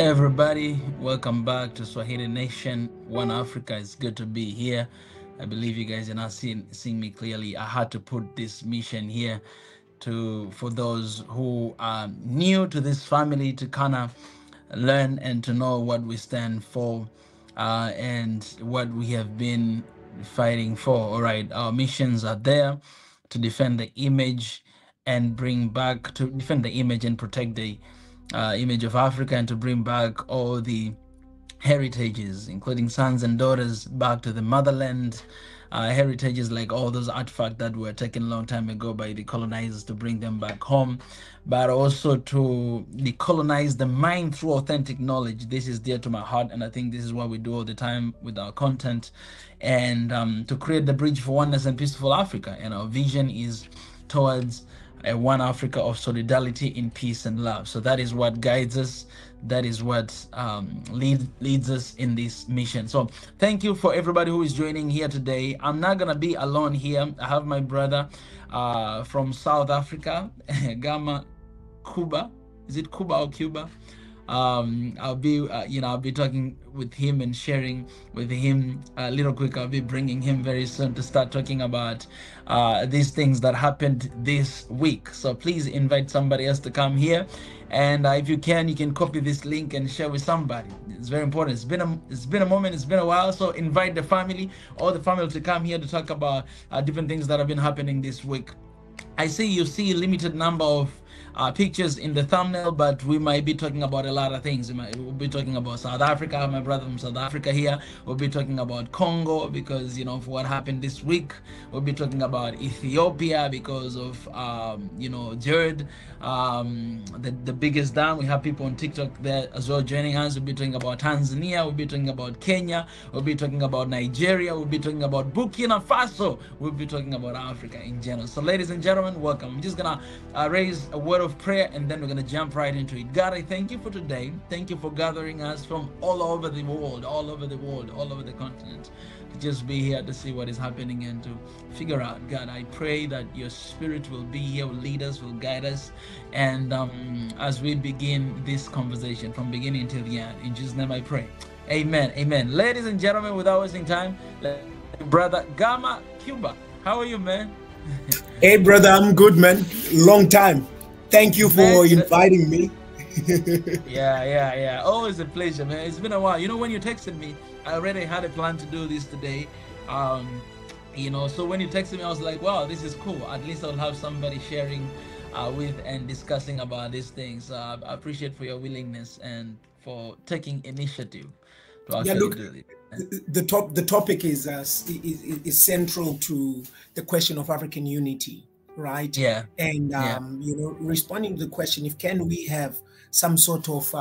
Everybody, welcome back to Swahili Nation. One Africa. It's good to be here. I believe you guys are not seeing me clearly. I had to put this mission here to for those who are new to this family to kind of learn and to know what we stand for and what we have been fighting for. All right, our missions are there to defend the image and bring back to defend the image and protect the image of Africa and to bring back all the heritages, including sons and daughters, back to the motherland. Heritages like all those artifacts that were taken a long time ago by the colonizers to bring them back home, but also to decolonize the mind through authentic knowledge. This is dear to my heart, and I think this is what we do all the time with our content, and to create the bridge for oneness and peaceful Africa. And our vision is towards a one Africa of solidarity in peace and love. So that is what guides us. That is what leads us in this mission. So thank you for everybody who is joining here today. I'm not gonna be alone here. I have my brother from South Africa, Gama Cuba. Is it Cuba or Cuba? I'll be I'll be talking with him and sharing with him a little quick. I'll be bringing him very soon to start talking about these things that happened this week. So please invite somebody else to come here, and if you can copy this link and share with somebody. It's very important. It's been a moment. It's been a while. So invite the family, all the family, to come here to talk about different things that have been happening this week. I see you see a limited number of pictures in the thumbnail, but we might be talking about a lot of things. We'll be talking about South Africa. I have my brother from South Africa here. We'll be talking about Congo because, for what happened this week. We'll be talking about Ethiopia because of, Jared, the biggest dam. We have people on TikTok there as well joining us. We'll be talking about Tanzania. We'll be talking about Kenya. We'll be talking about Nigeria. We'll be talking about Burkina Faso. We'll be talking about Africa in general. So ladies and gentlemen, welcome. I'm just going to raise a word of prayer, and then we're going to jump right into it. God, I thank you for today. Thank you for gathering us from all over the world, all over the continent, to just be here to see what is happening and to figure out. God, I pray that your spirit will be here, will lead us, will guide us, and as we begin this conversation from beginning till the end, in Jesus' name I pray. Amen. Amen. Ladies and gentlemen, without wasting time, brother Gama Cuba, how are you, man? Hey, brother, I'm good, man. Long time. Thank you for inviting me. Yeah. Always a pleasure, man. It's been a while. When you texted me, I already had a plan to do this today. So when you texted me, I was like, wow, this is cool. At least I'll have somebody sharing with and discussing about these things. I appreciate for your willingness and for taking initiative to actually do it. The topic is central to the question of African unity. Right. Yeah. And responding to the question, can we have some sort of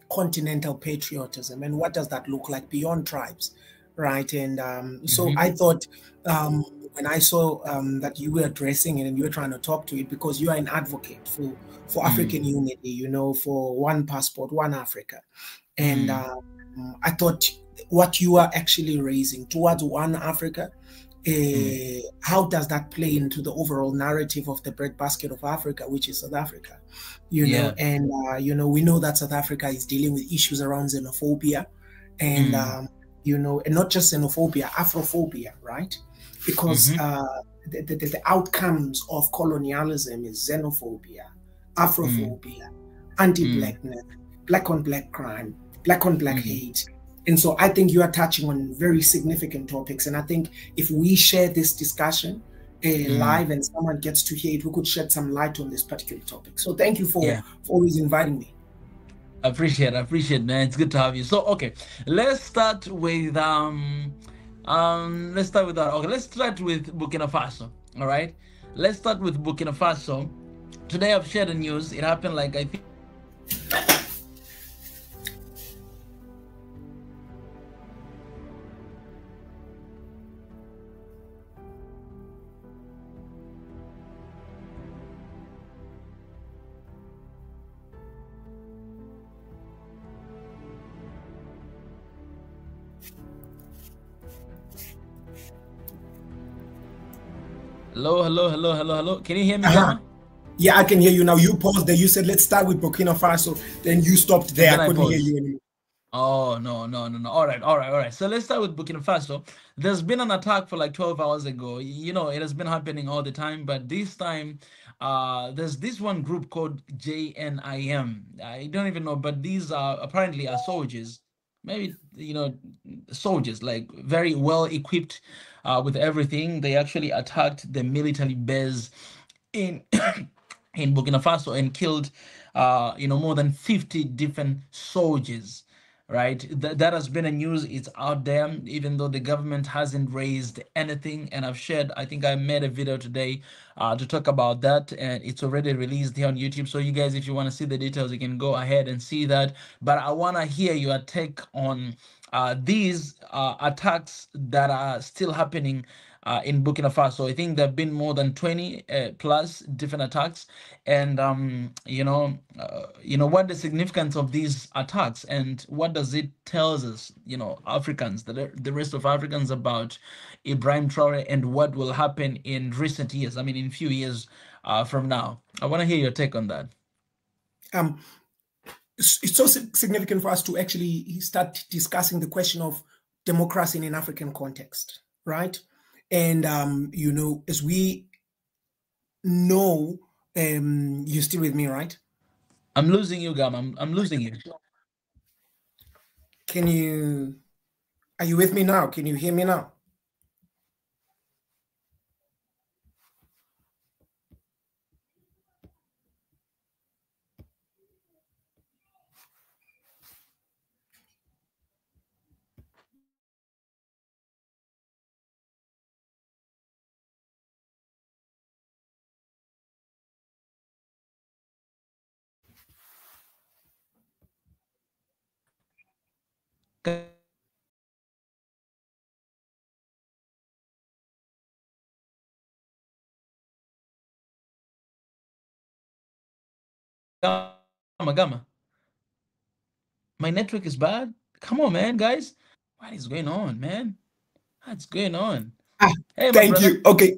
continental patriotism, and what does that look like beyond tribes, right? And so I thought when I saw that you were addressing it and you were trying to talk to it, because you are an advocate for African unity, for one passport, one Africa, and I thought what you are actually raising towards one Africa. How does that play into the overall narrative of the breadbasket of Africa, which is South Africa? Know, and we know that South Africa is dealing with issues around xenophobia, and and not just xenophobia, Afrophobia, right? Because the outcomes of colonialism is xenophobia, Afrophobia, anti-blackness, black-on-black crime, black-on-black hate. And so I think you are touching on very significant topics. And I think if we share this discussion live and someone gets to hear it, we could shed some light on this particular topic. So thank you for always inviting me. I appreciate, man. It's good to have you. So, okay, let's start with Okay, let's start with Burkina Faso. All right, let's start with Burkina Faso. Today I've shared the news. It happened I think. Hello. Can you hear me, Gama? Yeah, I can hear you now. You paused there. You said, let's start with Burkina Faso. Then you stopped there. I couldn't hear you anymore. Oh, no, no, no, no. All right, all right, all right. So let's start with Burkina Faso. There's been an attack for like 12 hours ago. You know, it has been happening all the time, but this time, there's this one group called JNIM. I don't even know, but these are apparently are soldiers. Maybe, you know, soldiers, like very well equipped, with everything. They actually attacked the military base in in Burkina Faso and killed, you know, more than 50 different soldiers, right? That has been a news. It's out there, even though the government hasn't raised anything. And I've shared, I think I made a video today to talk about that, and it's already released here on YouTube. So you guys, if you want to see the details, you can go ahead and see that. But I want to hear your take on these attacks that are still happening in Burkina Faso. I think there have been more than 20 plus different attacks, and you know what the significance of these attacks and what does it tells us, you know, Africans, the rest of Africans about Ibrahim Traore and what will happen in recent years. I mean, in few years from now. I want to hear your take on that. It's so significant for us to actually start discussing the question of democracy in an African context, right? And you know, as we know, you're still with me, right? I'm losing you, Gam. I'm losing you. Are you with me now? Can you hear me now? Gamma. My network is bad. Come on, man, guys. What is going on, man? What's going on? Hey, my Thank brother. you. Okay.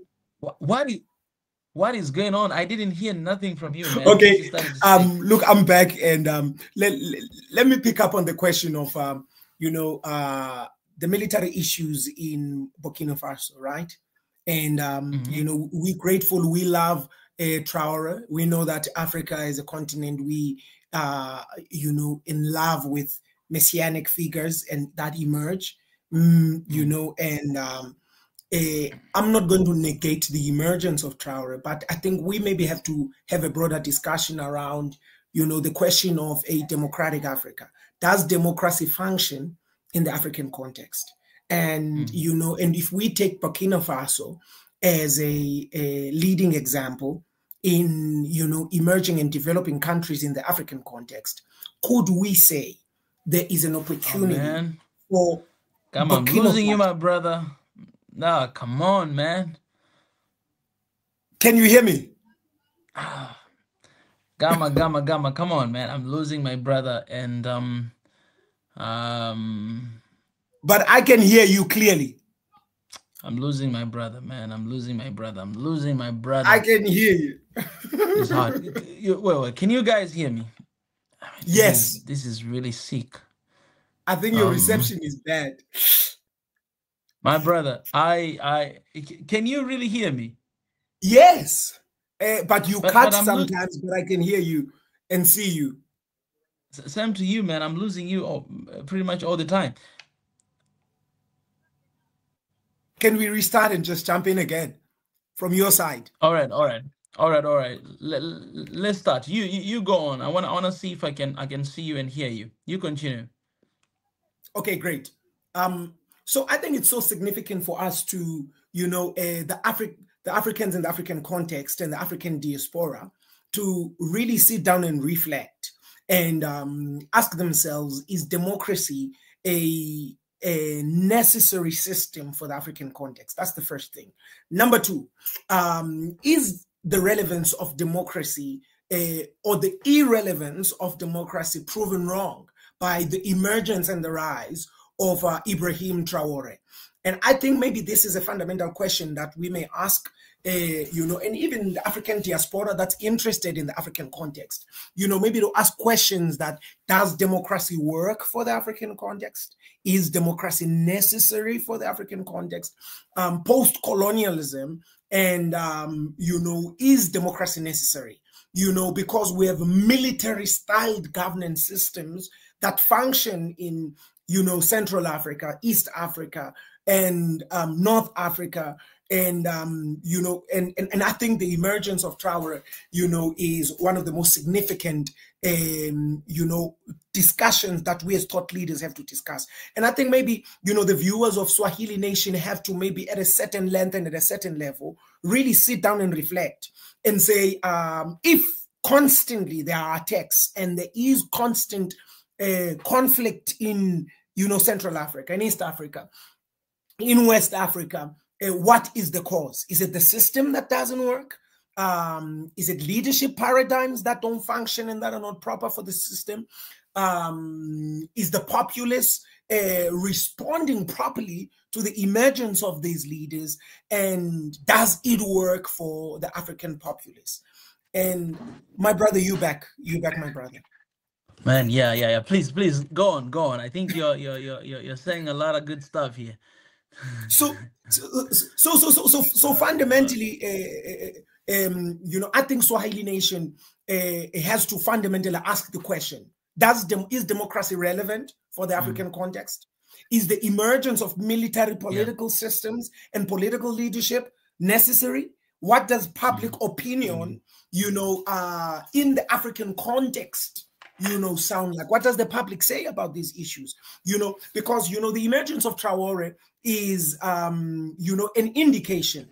What is going on? I didn't hear nothing from you, man. Okay. Look, I'm back, and let me pick up on the question of you know, the military issues in Burkina Faso, right? And you know, we're grateful. We love Traore. We know that Africa is a continent we you know, in love with messianic figures and that emerge. You know, and I'm not going to negate the emergence of Traore, but I think we maybe have to have a broader discussion around, you know, the question of a democratic Africa. Does democracy function in the African context? And, you know, and if we take Burkina Faso as a leading example in, you know, emerging and developing countries in the African context, could we say there is an opportunity for I'm losing you, my brother. Nah, come on, man. Can you hear me? Gamma, come on, man. I'm losing my brother, and but I can hear you clearly. I'm losing my brother, man. I'm losing my brother. I'm losing my brother. I can hear you. It's hard. Wait, can you guys hear me? I mean, yes. This is really sick. I think your reception is bad. My brother, can you really hear me? Yes, but you cut sometimes, but I can hear you and see you. Same to you, man. I'm losing you pretty much all the time. Can we restart and just jump in again from your side? All right. Let's start. You go on. I wanna see if I can see you and hear you. You continue. Okay, great. So I think it's so significant for us to, you know, the Africans in the African context and the African diaspora to really sit down and reflect and ask themselves, is democracy a necessary system for the African context? That's the first thing. Number two, is the relevance of democracy or the irrelevance of democracy proven wrong by the emergence and the rise of Ibrahim Traore. And I think maybe this is a fundamental question that we may ask, you know, and even the African diaspora that's interested in the African context, you know, maybe to ask questions that, does democracy work for the African context? Is democracy necessary for the African context? Post-colonialism, and, you know, is democracy necessary? You know, because we have military-styled governance systems that function in, you know, Central Africa, East Africa, and North Africa, and you know, and I think the emergence of Traore, you know, is one of the most significant, you know, discussions that we as thought leaders have to discuss. And I think maybe, you know, the viewers of Swahili Nation have to maybe at a certain length and at a certain level really sit down and reflect and say, if constantly there are attacks and there is constant conflict in, you know, Central Africa and East Africa, in West Africa, what is the cause? Is it the system that doesn't work? Is it leadership paradigms that don't function and that are not proper for the system? Is the populace responding properly to the emergence of these leaders? And does it work for the African populace? And my brother, you back, my brother. Man, yeah. Please, go on. I think you're saying a lot of good stuff here. So fundamentally, you know, I think Swahili Nation has to fundamentally ask the question: is democracy relevant for the African context? Is the emergence of military political systems and political leadership necessary? What does public opinion, you know, in the African context, you know, sound like? What does the public say about these issues? You know, because, you know, the emergence of Traore is, you know, an indication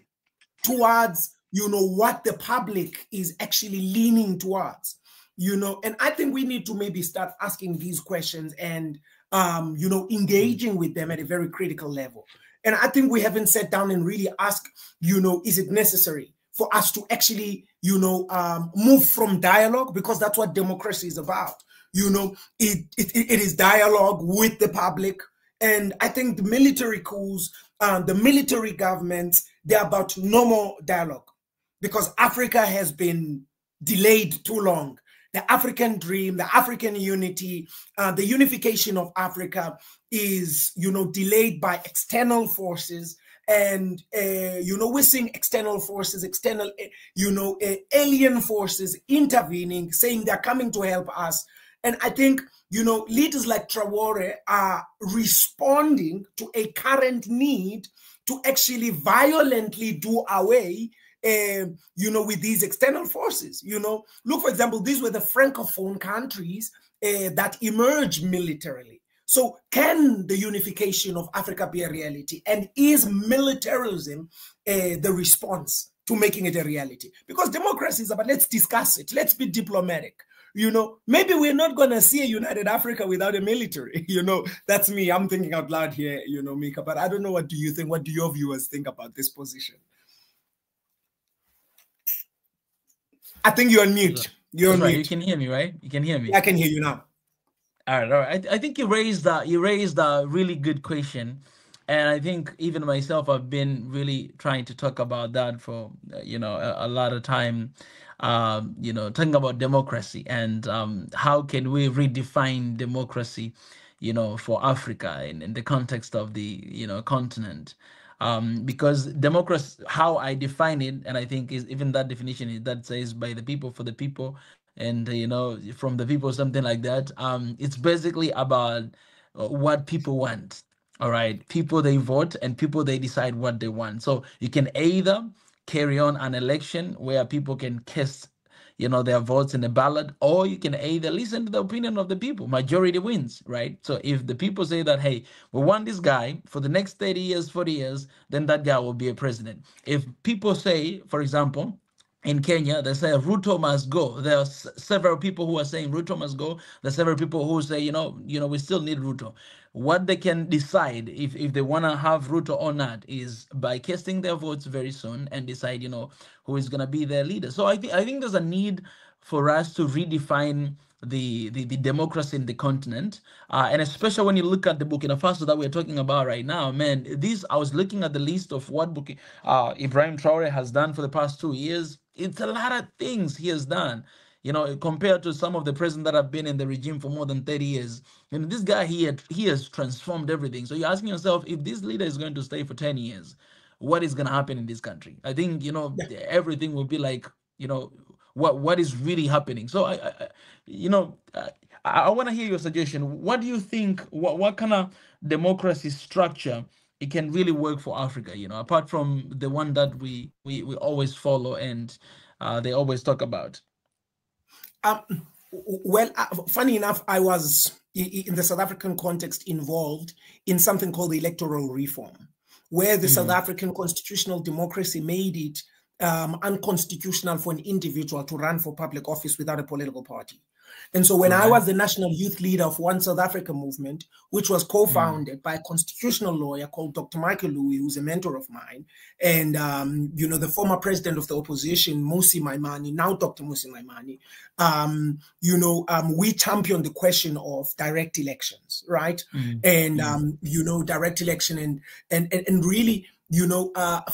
towards, you know, what the public is actually leaning towards, you know. And I think we need to maybe start asking these questions and, you know, engaging with them at a very critical level. And I think we haven't sat down and really asked, you know, is it necessary for us to actually, you know, move from dialogue? Because that's what democracy is about. You know, it is dialogue with the public. And I think the military coups, the military governments, they're about no more dialogue, because Africa has been delayed too long. The African dream, the African unity, the unification of Africa is, you know, delayed by external forces. And, you know, we're seeing external forces, you know, alien forces intervening, saying they're coming to help us. And I think, you know, leaders like Traore are responding to a current need to actually violently do away, you know, with these external forces. You know, look, for example, these were the Francophone countries that emerged militarily. So can the unification of Africa be a reality? And is militarism the response to making it a reality? Because democracy is about, let's discuss it, let's be diplomatic. You know, maybe we're not going to see a united Africa without a military. You know, that's me. I'm thinking out loud here, you know, Mika. But I don't know, what do you think? What do your viewers think about this position? I think you're on mute. You're on mute. You can hear me, right? You can hear me. I can hear you now. All right. I think you raised a really good question. And I think even myself, I've been really trying to talk about that for, you know, a lot of time. You know, talking about democracy and how can we redefine democracy, you know, for Africa in the context of the, you know, continent. Because democracy, how I define it, and I think is even that definition is that says by the people, for the people, and, you know, from the people, something like that. It's basically about what people want. All right. People, they vote, and people, they decide what they want. So you can either carry on an election where people can cast, you know, their votes in the ballot, or you can either listen to the opinion of the people. Majority wins, right? So if the people say that, hey, we want this guy for the next 30 years, 40 years, then that guy will be a president. If people say, for example, in Kenya, they say Ruto must go. There are several people who are saying Ruto must go. There are several people who say, you know, we still need Ruto. What they can decide if they want to have Ruto or not is by casting their votes very soon and decide, you know, who is going to be their leader. So I think there's a need for us to redefine the democracy in the continent, and especially when you look at the Burkina Faso that we're talking about right now, man. I was looking at the list of what Ibrahim Traore has done for the past 2 years. It's a lot of things he has done. You know, compared to some of the presidents that have been in the regime for more than 30 years. And this guy, he has transformed everything. So you're asking yourself, if this leader is going to stay for 10 years, what is going to happen in this country? I think, everything will be like, what is really happening. So I want to hear your suggestion. What do you think, what kind of democracy structure it can really work for Africa, apart from the one that we always follow and they always talk about? Well, funny enough, I was in the South African context involved in something called the electoral reform, where the South African constitutional democracy made it unconstitutional for an individual to run for public office without a political party. And so when I was the national youth leader of One South Africa movement, which was co-founded by a constitutional lawyer called Dr. Michael Louis, who's a mentor of mine, and, the former president of the opposition, Mmusi Maimane, now Dr. Mmusi Maimane, we championed the question of direct elections, right? And, direct election and really,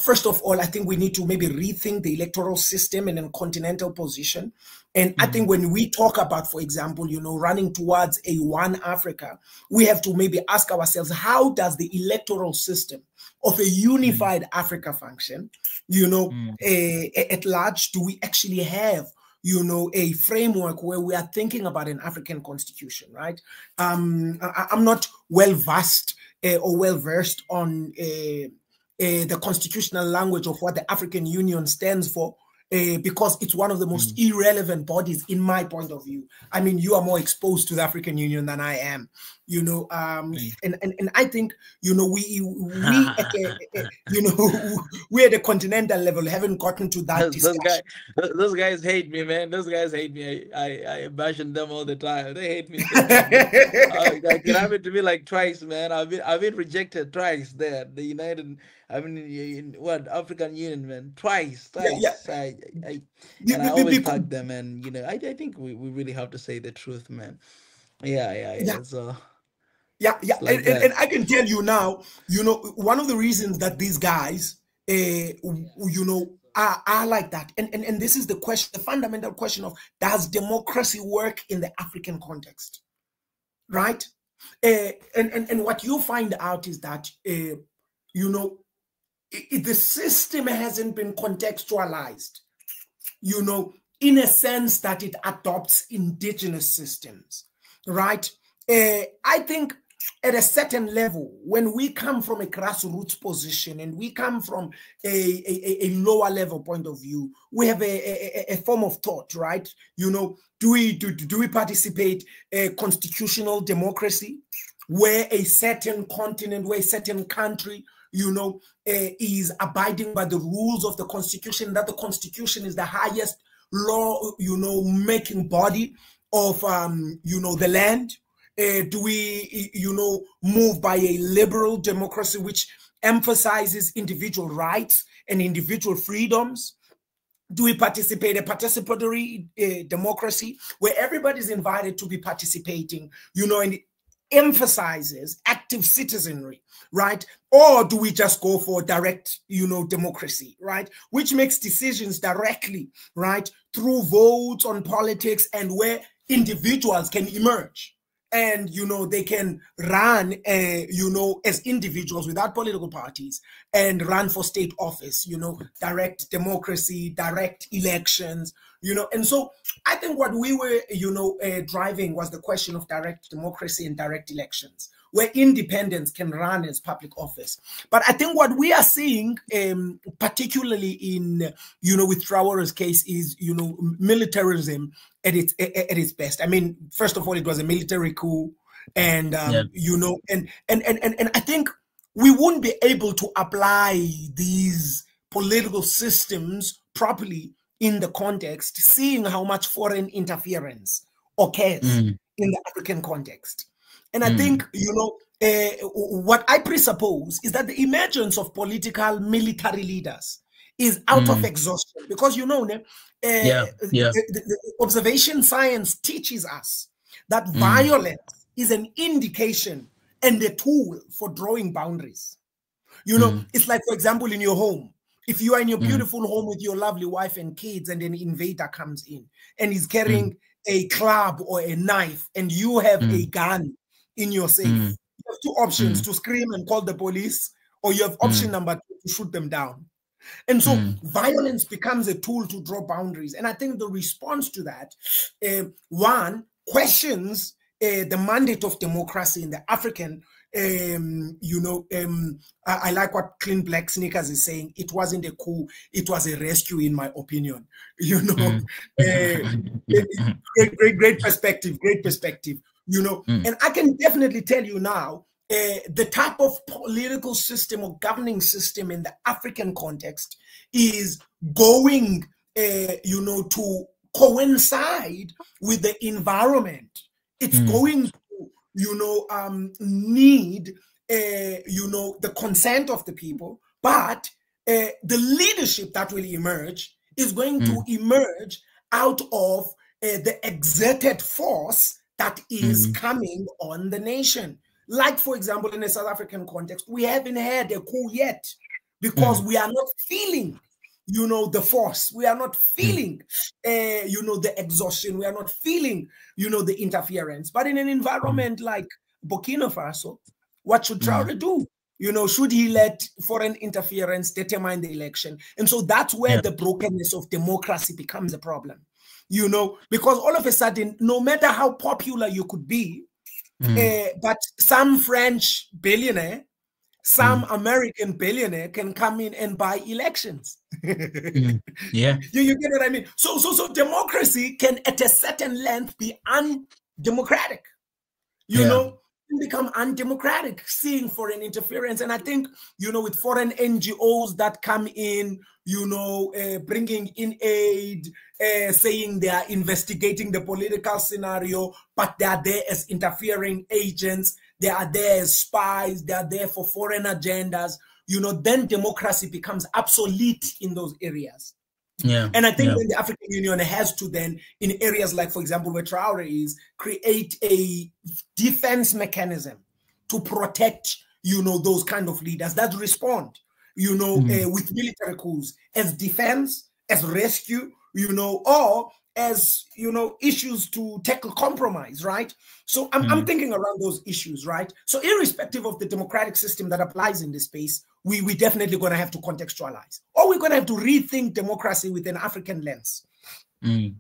first of all, I think we need to maybe rethink the electoral system in a continental position. And I think when we talk about, for example, running towards a one Africa, we have to maybe ask ourselves, how does the electoral system of a unified Africa function, at large? Do we actually have a framework where we are thinking about an African constitution, right? I'm not well versed or well versed on the constitutional language of what the African Union stands for, because it's one of the most irrelevant bodies in my point of view. I mean, you are more exposed to the African Union than I am, and I think, we at the continental level haven't gotten to that discussion. Those guys hate me, man. Those guys hate me. I bash them all the time. They hate me. It happened to me like twice, man. I've been rejected twice there. The United, in African Union, man, twice. Yeah. I always hug them, and I think we really have to say the truth, man. Yeah. So. Yeah. And I can tell you now, one of the reasons that these guys, are like that. And this is the question, the fundamental question of, does democracy work in the African context? Right? And what you find out is that, the system hasn't been contextualized, in a sense that it adopts indigenous systems, right? I think at a certain level, when we come from a grassroots position and we come from a lower level point of view, we have a form of thought, right? Do we participate in constitutional democracy, where a certain continent, where a certain country, is abiding by the rules of the Constitution, that the Constitution is the highest law, making body of, the land? Do we, move by a liberal democracy which emphasizes individual rights and individual freedoms? Do we participate in a participatory democracy where everybody's invited to be participating, and it emphasizes active citizenry, right? Or do we just go for direct, democracy, right? Which makes decisions directly, right? Through votes on politics, and where individuals can emerge. And, they can run, as individuals without political parties, and run for state office, direct democracy, direct elections, And so I think what we were, driving was the question of direct democracy and direct elections, where independents can run as public office. But I think what we are seeing, particularly in, with Traore's case, is, militarism at its best. I mean, first of all, it was a military coup, and and I think we wouldn't be able to apply these political systems properly in the context, seeing how much foreign interference occurs in the African context. And I think, what I presuppose is that the emergence of political military leaders is out of exhaustion, because, the observation science teaches us that violence is an indication and a tool for drawing boundaries. You know, it's like, for example, in your home, if you are in your beautiful home with your lovely wife and kids, and an invader comes in and is carrying a club or a knife, and you have a gun in your safe, you have two options: to scream and call the police, or you have option number two, to shoot them down. And so violence becomes a tool to draw boundaries. And I think the response to that, one, questions the mandate of democracy in the African, I like what Clean Black Sneakers is saying. It wasn't a coup, it was a rescue, in my opinion. You know, great perspective, you know. And I can definitely tell you now, the type of political system or governing system in the African context is going, to coincide with the environment. It's going to, need, the consent of the people, but the leadership that will emerge is going to emerge out of the exerted force that is coming on the nation. Like, for example, in a South African context, we haven't had a coup yet because we are not feeling, the force. We are not feeling, the exhaustion. We are not feeling, the interference. But in an environment like Burkina Faso, what should Traoré do? Should he let foreign interference determine the election? And so that's where the brokenness of democracy becomes a problem, because all of a sudden, no matter how popular you could be, but some French billionaire, some American billionaire can come in and buy elections. Yeah. You get what I mean? So democracy can, at a certain length, be undemocratic. Become undemocratic, seeing foreign interference. And I think, with foreign NGOs that come in, bringing in aid, saying they are investigating the political scenario, but they are there as interfering agents, they are there as spies, they are there for foreign agendas, then democracy becomes obsolete in those areas. Yeah. And I think when the African Union has to then, in areas like, for example, where Traoré is, create a defense mechanism to protect, those kind of leaders that respond, with military coups as defense, as rescue, or as, issues to tackle compromise, right? So I'm thinking around those issues, right? So irrespective of the democratic system that applies in this space, we definitely going to have to contextualize, or we're going to have to rethink democracy with an African lens. I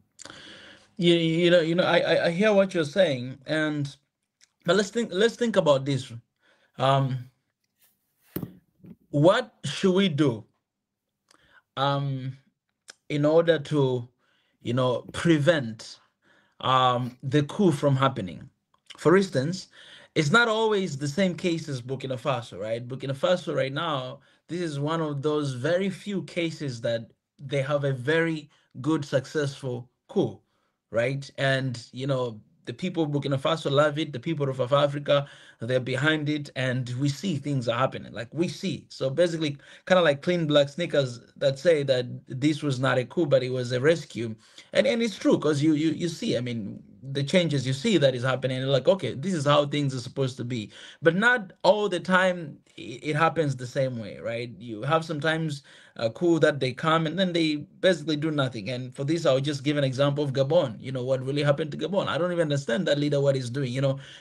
hear what you're saying, but let's think about this. What should we do in order to prevent the coup from happening? For instance, it's not always the same case as Burkina Faso, right? Burkina Faso right now, this is one of those very few cases that they have a very good, successful coup, right? And, the people of Burkina Faso love it. The people of South Africa, they're behind it. And we see things are happening. Like, we see. So basically, kind of like Clean Black Sneakers that say that this was not a coup, but it was a rescue. And it's true, because you see, I mean, the changes you see that is happening, like, okay, this is how things are supposed to be. But not all the time it happens the same way, right? You have sometimes a coup that they come and then they basically do nothing. And for this, I'll just give an example of Gabon. What really happened to Gabon? I don't even understand that leader, what he's doing.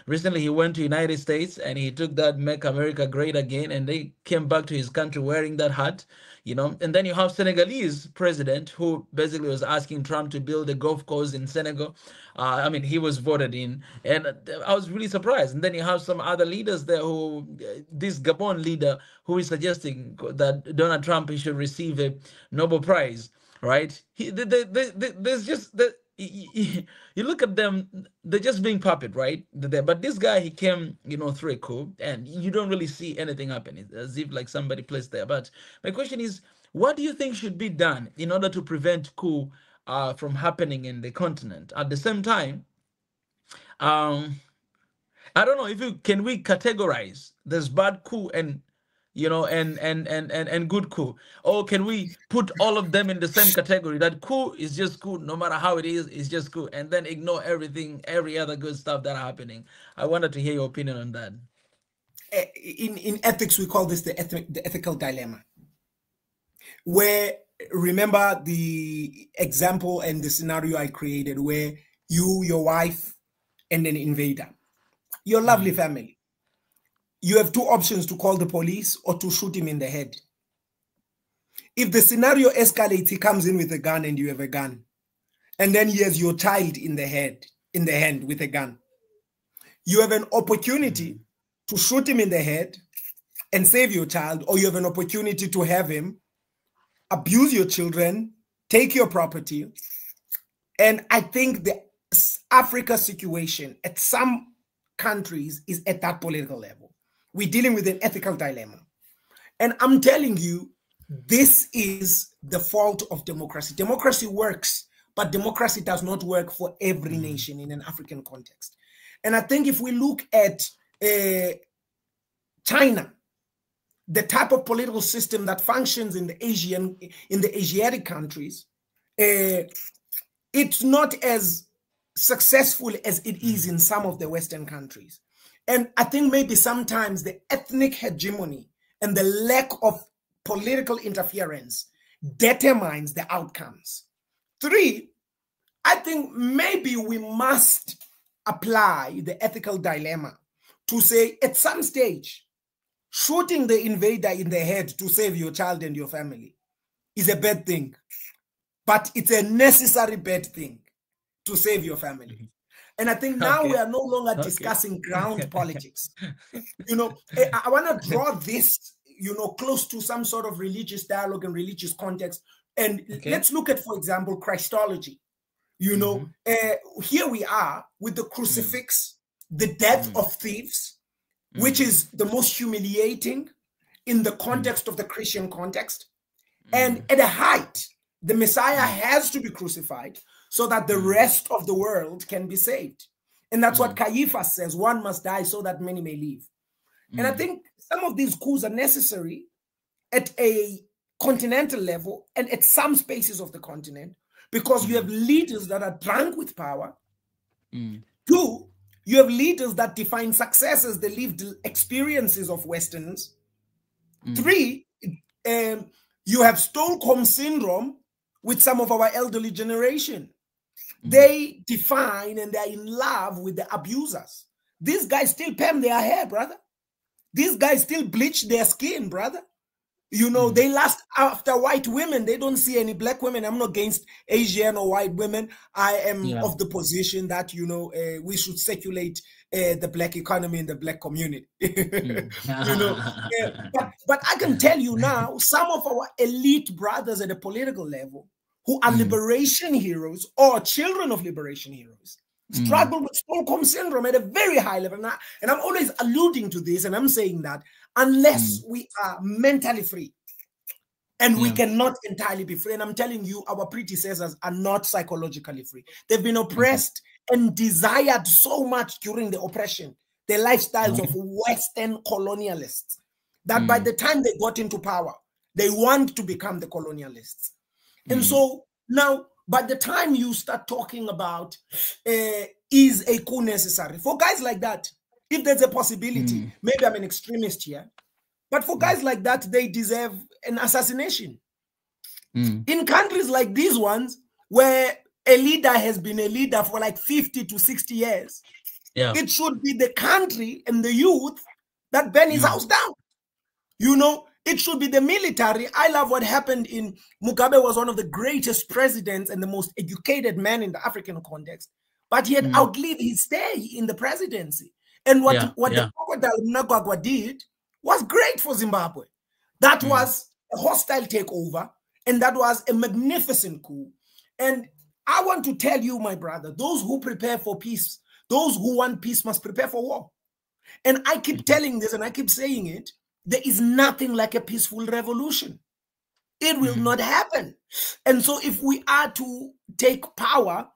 Recently he went to United States and he took that Make America Great Again, and they came back to his country wearing that hat. And then you have Senegalese president who basically was asking Trump to build a golf course in Senegal. I mean, he was voted in, and I was really surprised. And then you have some other leaders there this Gabon leader who is suggesting that Donald Trump should receive a Nobel Prize, right? There's just that. You look at them, they're just being puppet, right? But this guy, he came, through a coup, and you don't really see anything happen. It's as if like somebody placed there. But my question is, what do you think should be done in order to prevent coup from happening in the continent? At the same time, I don't know if we categorize there's bad coup and you know, and good coup? Or can we put all of them in the same category, that coup is just coup, no matter how it is, it's just coup, and then ignore everything, every other good stuff that are happening? I wanted to hear your opinion on that. In ethics, we call this the ethical dilemma, where, remember the example and the scenario I created, where you, your wife, and an invader, your lovely family, you have two options: to call the police or to shoot him in the head. If the scenario escalates, he comes in with a gun and you have a gun, and then he has your child in the hand with a gun. You have an opportunity to shoot him in the head and save your child, or you have an opportunity to have him abuse your children, take your property. And I think the Africa situation at some countries is at that political level. We're dealing with an ethical dilemma. And I'm telling you, this is the fault of democracy. Democracy works, but democracy does not work for every nation in an African context. And I think if we look at China, the type of political system that functions in the Asiatic countries, it's not as successful as it is in some of the Western countries. And I think maybe sometimes the ethnic hegemony and the lack of political interference determines the outcomes. 3, I think maybe we must apply the ethical dilemma to say, at some stage, shooting the invader in the head to save your child and your family is a bad thing, but it's a necessary bad thing to save your family. And I think now we are no longer discussing ground politics. You know, I want to draw this, you know, close to some sort of religious dialogue and religious context. And let's look at, for example, Christology. You know, here we are with the crucifix, the death of thieves, which is the most humiliating in the context of the Christian context. And at a height, the Messiah has to be crucified so that the rest of the world can be saved. And that's what Caiaphas says: one must die so that many may live. And I think some of these coups are necessary at a continental level and at some spaces of the continent, because you have leaders that are drunk with power. 2, you have leaders that define success as the lived experiences of Westerners. 3, you have Stockholm syndrome with some of our elderly generation. They define and they're in love with the abusers. These guys still perm their hair, brother. These guys still bleach their skin, brother. You know, they lust after white women. They don't see any black women. I'm not against Asian or white women. I am of the position that, you know, we should circulate the black economy in the black community. You know, but I can tell you now, some of our elite brothers at the political level who are liberation heroes or children of liberation heroes struggle with Stockholm syndrome at a very high level. And I'm always alluding to this, and I'm saying that unless we are mentally free, and we cannot entirely be free, and I'm telling you, our predecessors are not psychologically free. They've been oppressed and desired so much during the oppression, the lifestyles of Western colonialists, that by the time they got into power, they want to become the colonialists. And so now, by the time you start talking about is a coup necessary, for guys like that, if there's a possibility, maybe I'm an extremist here, but for guys like that, they deserve an assassination. In countries like these ones, where a leader has been a leader for like 50 to 60 years, it should be the country and the youth that burn his house down. You know, it should be the military. I love what happened in Mugabe. Was one of the greatest presidents and the most educated man in the African context, but he had outlived his stay in the presidency. And what the Crocodile Mnangagwa did was great for Zimbabwe. That was a hostile takeover, and that was a magnificent coup. And I want to tell you, my brother, those who prepare for peace, those who want peace must prepare for war. And I keep telling this and I keep saying it. There is nothing like a peaceful revolution. It will not happen. And so if we are to take power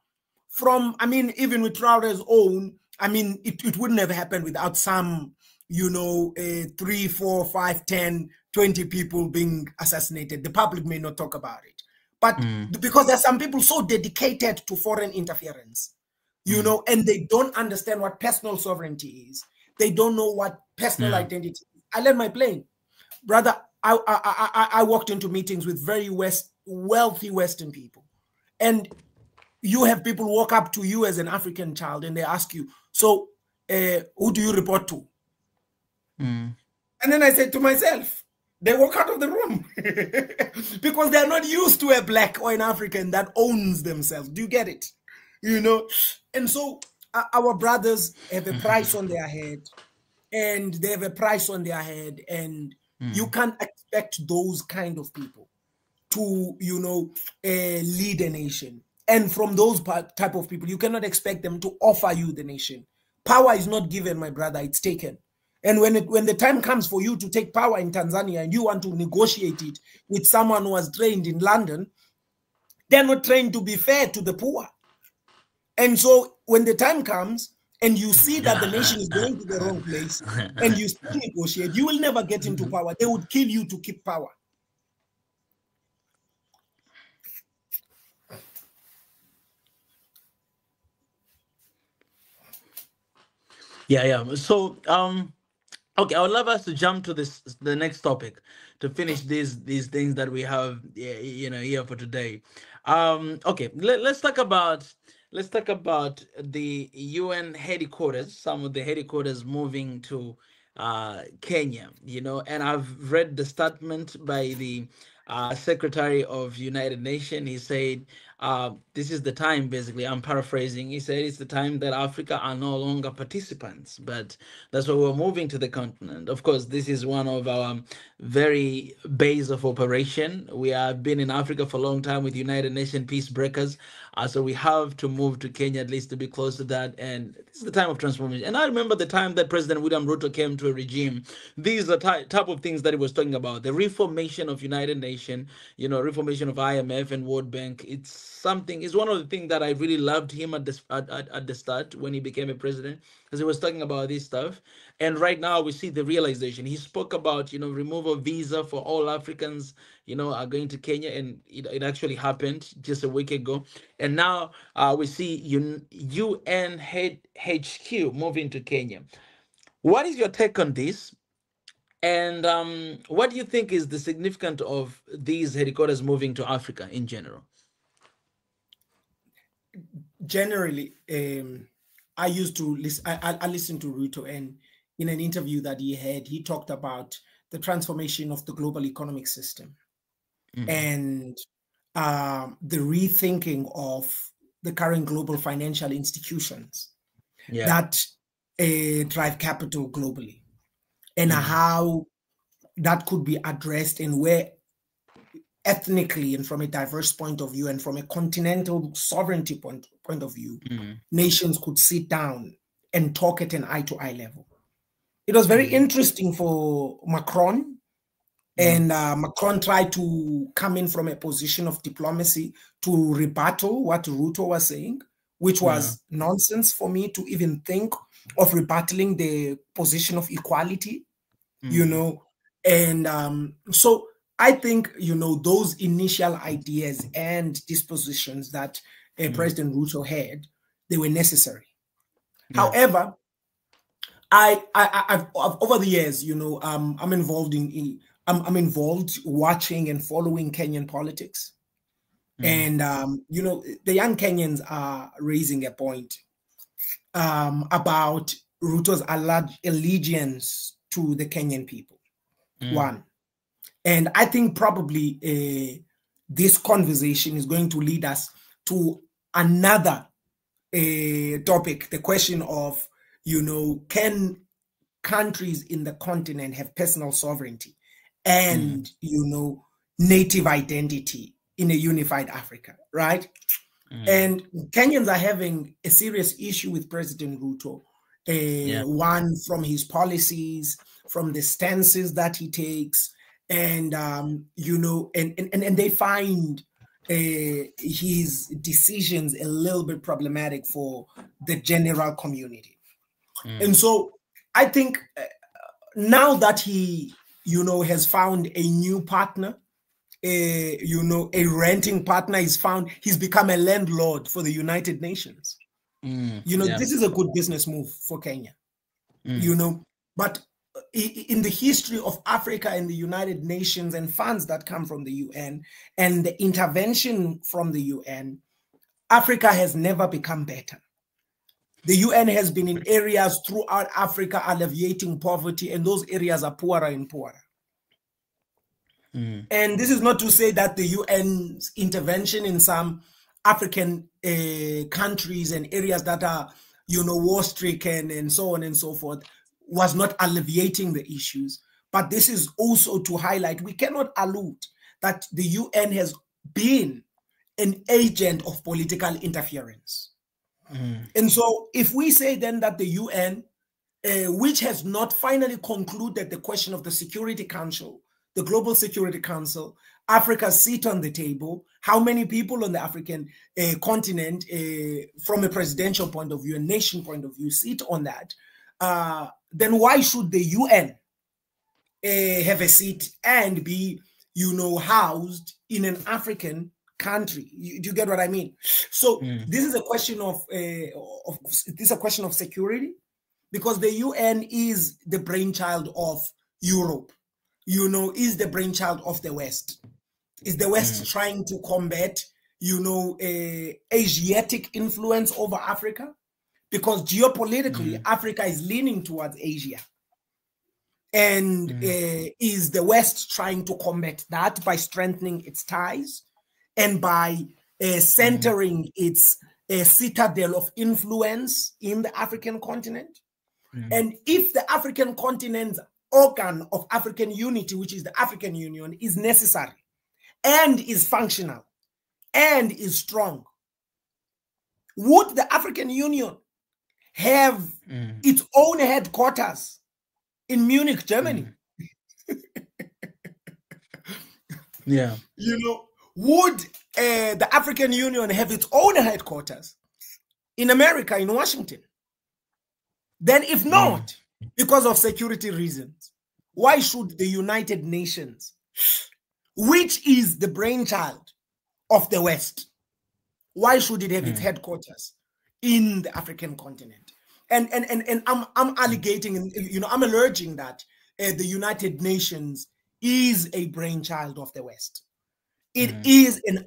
from, I mean, even with Traore's own, I mean, it wouldn't have happened without some, you know, 3, 4, 5, 10, 20 people being assassinated. The public may not talk about it. But because there are some people so dedicated to foreign interference, you know, and they don't understand what personal sovereignty is. They don't know what personal identity is. I land my plane. Brother, I walked into meetings with very wealthy Western people. And you have people walk up to you as an African child and they ask you, so who do you report to? And then I said to myself, they walk out of the room because they're not used to a black or an African that owns themselves. Do you get it? You know? And so our brothers have a price on their head, and they have a price on their head, and you can't expect those kind of people to, you know, lead a nation. And from those type of people, you cannot expect them to offer you the nation. Power is not given, my brother, it's taken. And when the time comes for you to take power in Tanzania and you want to negotiate it with someone who was trained in London, they're not trained to be fair to the poor. And so when the time comes and you see that the nation is going to the wrong place and you still negotiate, you will never get into power. They would kill you to keep power. Yeah. So, okay, I would love us to jump to the next topic to finish these things that we have, you know, here for today. Okay, let's talk about the UN headquarters. Some of the headquarters moving to Kenya, you know, and I've read the statement by the Secretary of United Nations. He said, this is the time, basically, I'm paraphrasing. He said it's the time that Africa are no longer participants, but that's why we're moving to the continent. Of course, this is one of our very base of operation. We have been in Africa for a long time with United Nations peacebreakers. So we have to move to Kenya at least to be close to that. And this is the time of transformation. And I remember the time that President William Ruto came to a regime. These are type of things that he was talking about. The reformation of United Nations, you know, reformation of IMF and World Bank. It's one of the things that I really loved him at the start when he became a president, because he was talking about this stuff. And right now we see the realization. He spoke about, you know, removal of visa for all Africans, you know, are going to Kenya, and it actually happened just a week ago. And now we see UN HQ moving to Kenya. What is your take on this? And what do you think is the significance of these headquarters moving to Africa in general? Generally, I used to listen. I listened to Ruto, and in an interview that he had, he talked about the transformation of the global economic system and the rethinking of the current global financial institutions that drive capital globally, and how that could be addressed, and where ethnically and from a diverse point of view and from a continental sovereignty point of view, nations could sit down and talk at an eye-to-eye level. It was very interesting for Macron, and Macron tried to come in from a position of diplomacy to rebuttal what Ruto was saying, which was nonsense for me to even think of rebuttaling the position of equality, you know. And so I think, you know, those initial ideas and dispositions that President Ruto had, they were necessary. However, I've over the years, you know, I'm involved I'm involved watching and following Kenyan politics, and you know, the young Kenyans are raising a point about Ruto's allegiance to the Kenyan people. One. And I think probably this conversation is going to lead us to another topic, the question of, you know, can countries in the continent have personal sovereignty and, you know, native identity in a unified Africa, right? And Kenyans are having a serious issue with President Ruto. One, from his policies, from the stances that he takes, and you know, and they find his decisions a little bit problematic for the general community. And so I think now that he, has found a new partner, a renting partner, he's become a landlord for the United Nations. This is a good business move for Kenya, but in the history of Africa and the United Nations and funds that come from the UN and the intervention from the UN, Africa has never become better. The UN has been in areas throughout Africa alleviating poverty, and those areas are poorer and poorer. And this is not to say that the UN's intervention in some African countries and areas that are, war-stricken and so on and so forth, was not alleviating the issues. But this is also to highlight, we cannot allude that the UN has been an agent of political interference. And so if we say then that the UN, which has not finally concluded the question of the Security Council, the Global Security Council, Africa's seat on the table, how many people on the African continent, from a presidential point of view, a nation point of view, sit on that, then why should the UN have a seat and be, housed in an African country? Do you get what I mean? So this is a question of security, because the UN is the brainchild of Europe, is the brainchild of the West. Is the West trying to combat, Asiatic influence over Africa? Because geopolitically, Africa is leaning towards Asia. And is the West trying to combat that by strengthening its ties and by centering its citadel of influence in the African continent? And if the African continent's organ of African unity, which is the African Union, is necessary and is functional and is strong, would the African Union have its own headquarters in Munich, Germany? Would the African Union have its own headquarters in America, in Washington? Then if not, because of security reasons, why should the United Nations, which is the brainchild of the West, why should it have its headquarters in the African continent? And I'm alleging, I'm alleging that the United Nations is a brainchild of the West. It is an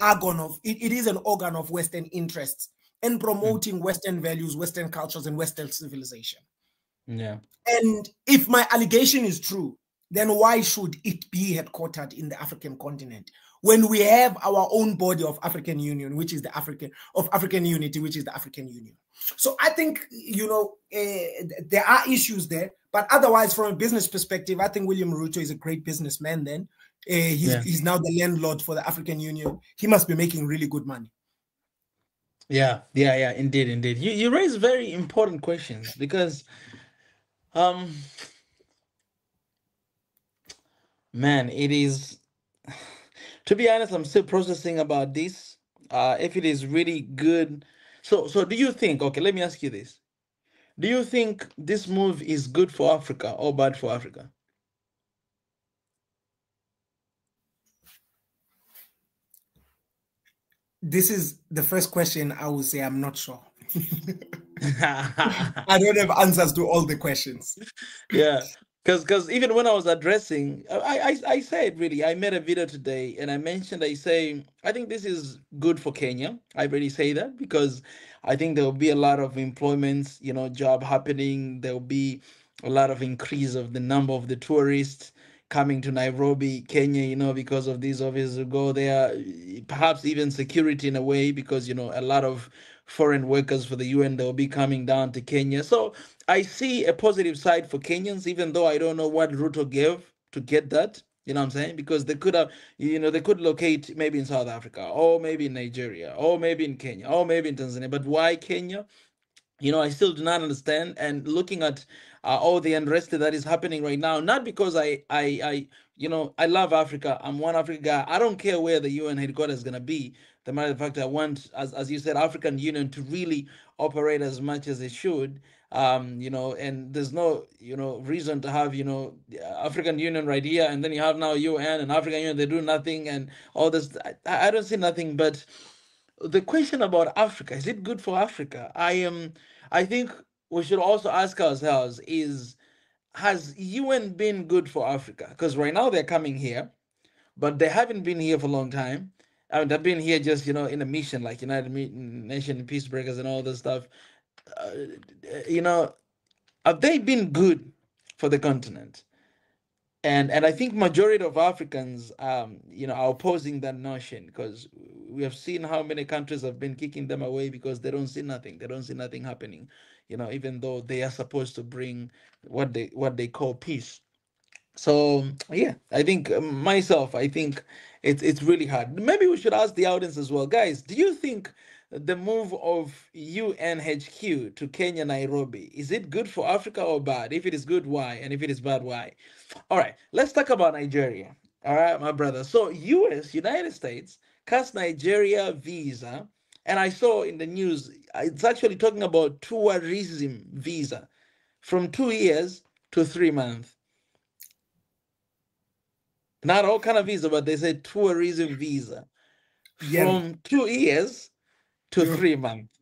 organ of Western interests and promoting Western values, Western cultures, and Western civilization. And if my allegation is true, then why should it be headquartered in the African continent when we have our own body of African Union, which is the African unity, which is the African Union? So I think, there are issues there, but otherwise, from a business perspective, I think William Ruto is a great businessman then. He's now the landlord for the African Union. He must be making really good money. Yeah, indeed. You raise very important questions because, man, it is, to be honest, I'm still processing about this. If it is really good. So do you think, okay, let me ask you this. Do you think this move is good for Africa or bad for Africa? This is the first question I will say I'm not sure. I don't have answers to all the questions. Yeah, because even when I was addressing, I said, really, I made a video today and I mentioned, I think this is good for Kenya. I really say that because I think there will be a lot of employments, job happening. There will be a lot of increase of the number of the tourists coming to Nairobi, Kenya, because of these officers who go there, perhaps even security in a way, because, a lot of foreign workers for the UN, they'll be coming down to Kenya. So I see a positive side for Kenyans, even though I don't know what Ruto gave to get that. You know what I'm saying? Because they could have, they could locate maybe in South Africa, or maybe in Nigeria, or maybe in Kenya, or maybe in Tanzania. But why Kenya? I still do not understand. And looking at all the unrest that is happening right now, not because I love Africa. I'm one African guy. I don't care where the UN headquarters is gonna be. The matter of fact, I want, as you said, African Union to really operate as much as it should. you know, and there's no, you know, reason to have, you know, the African Union right here, and then you have now UN and African Union, they do nothing and all this. I don't see nothing. But the question about Africa, is it good for Africa? I think we should also ask ourselves, is has UN been good for Africa? Because right now they're coming here, but they haven't been here for a long time. I mean, they've been here just, you know, in a mission like United Nation peacemakers and all this stuff. Uh, you know, have they been good for the continent? And I think majority of Africans, you know, are opposing that notion, because we have seen how many countries have been kicking them away because they don't see nothing. They don't see nothing happening. You know, even though they are supposed to bring what they call peace. So yeah, I think myself, I think it's really hard. Maybe we should ask the audience as well, guys. Do you think the move of UNHQ to Kenya, Nairobi, is it good for Africa or bad? If it is good, why? And if it is bad, why? All right, let's talk about Nigeria. All right, my brother. So United States, cast Nigeria visa, and I saw in the news it's actually talking about tourism visa from 2 years to 3 months. Not all kind of visa, but they say tourism visa from 2 years to 3 months.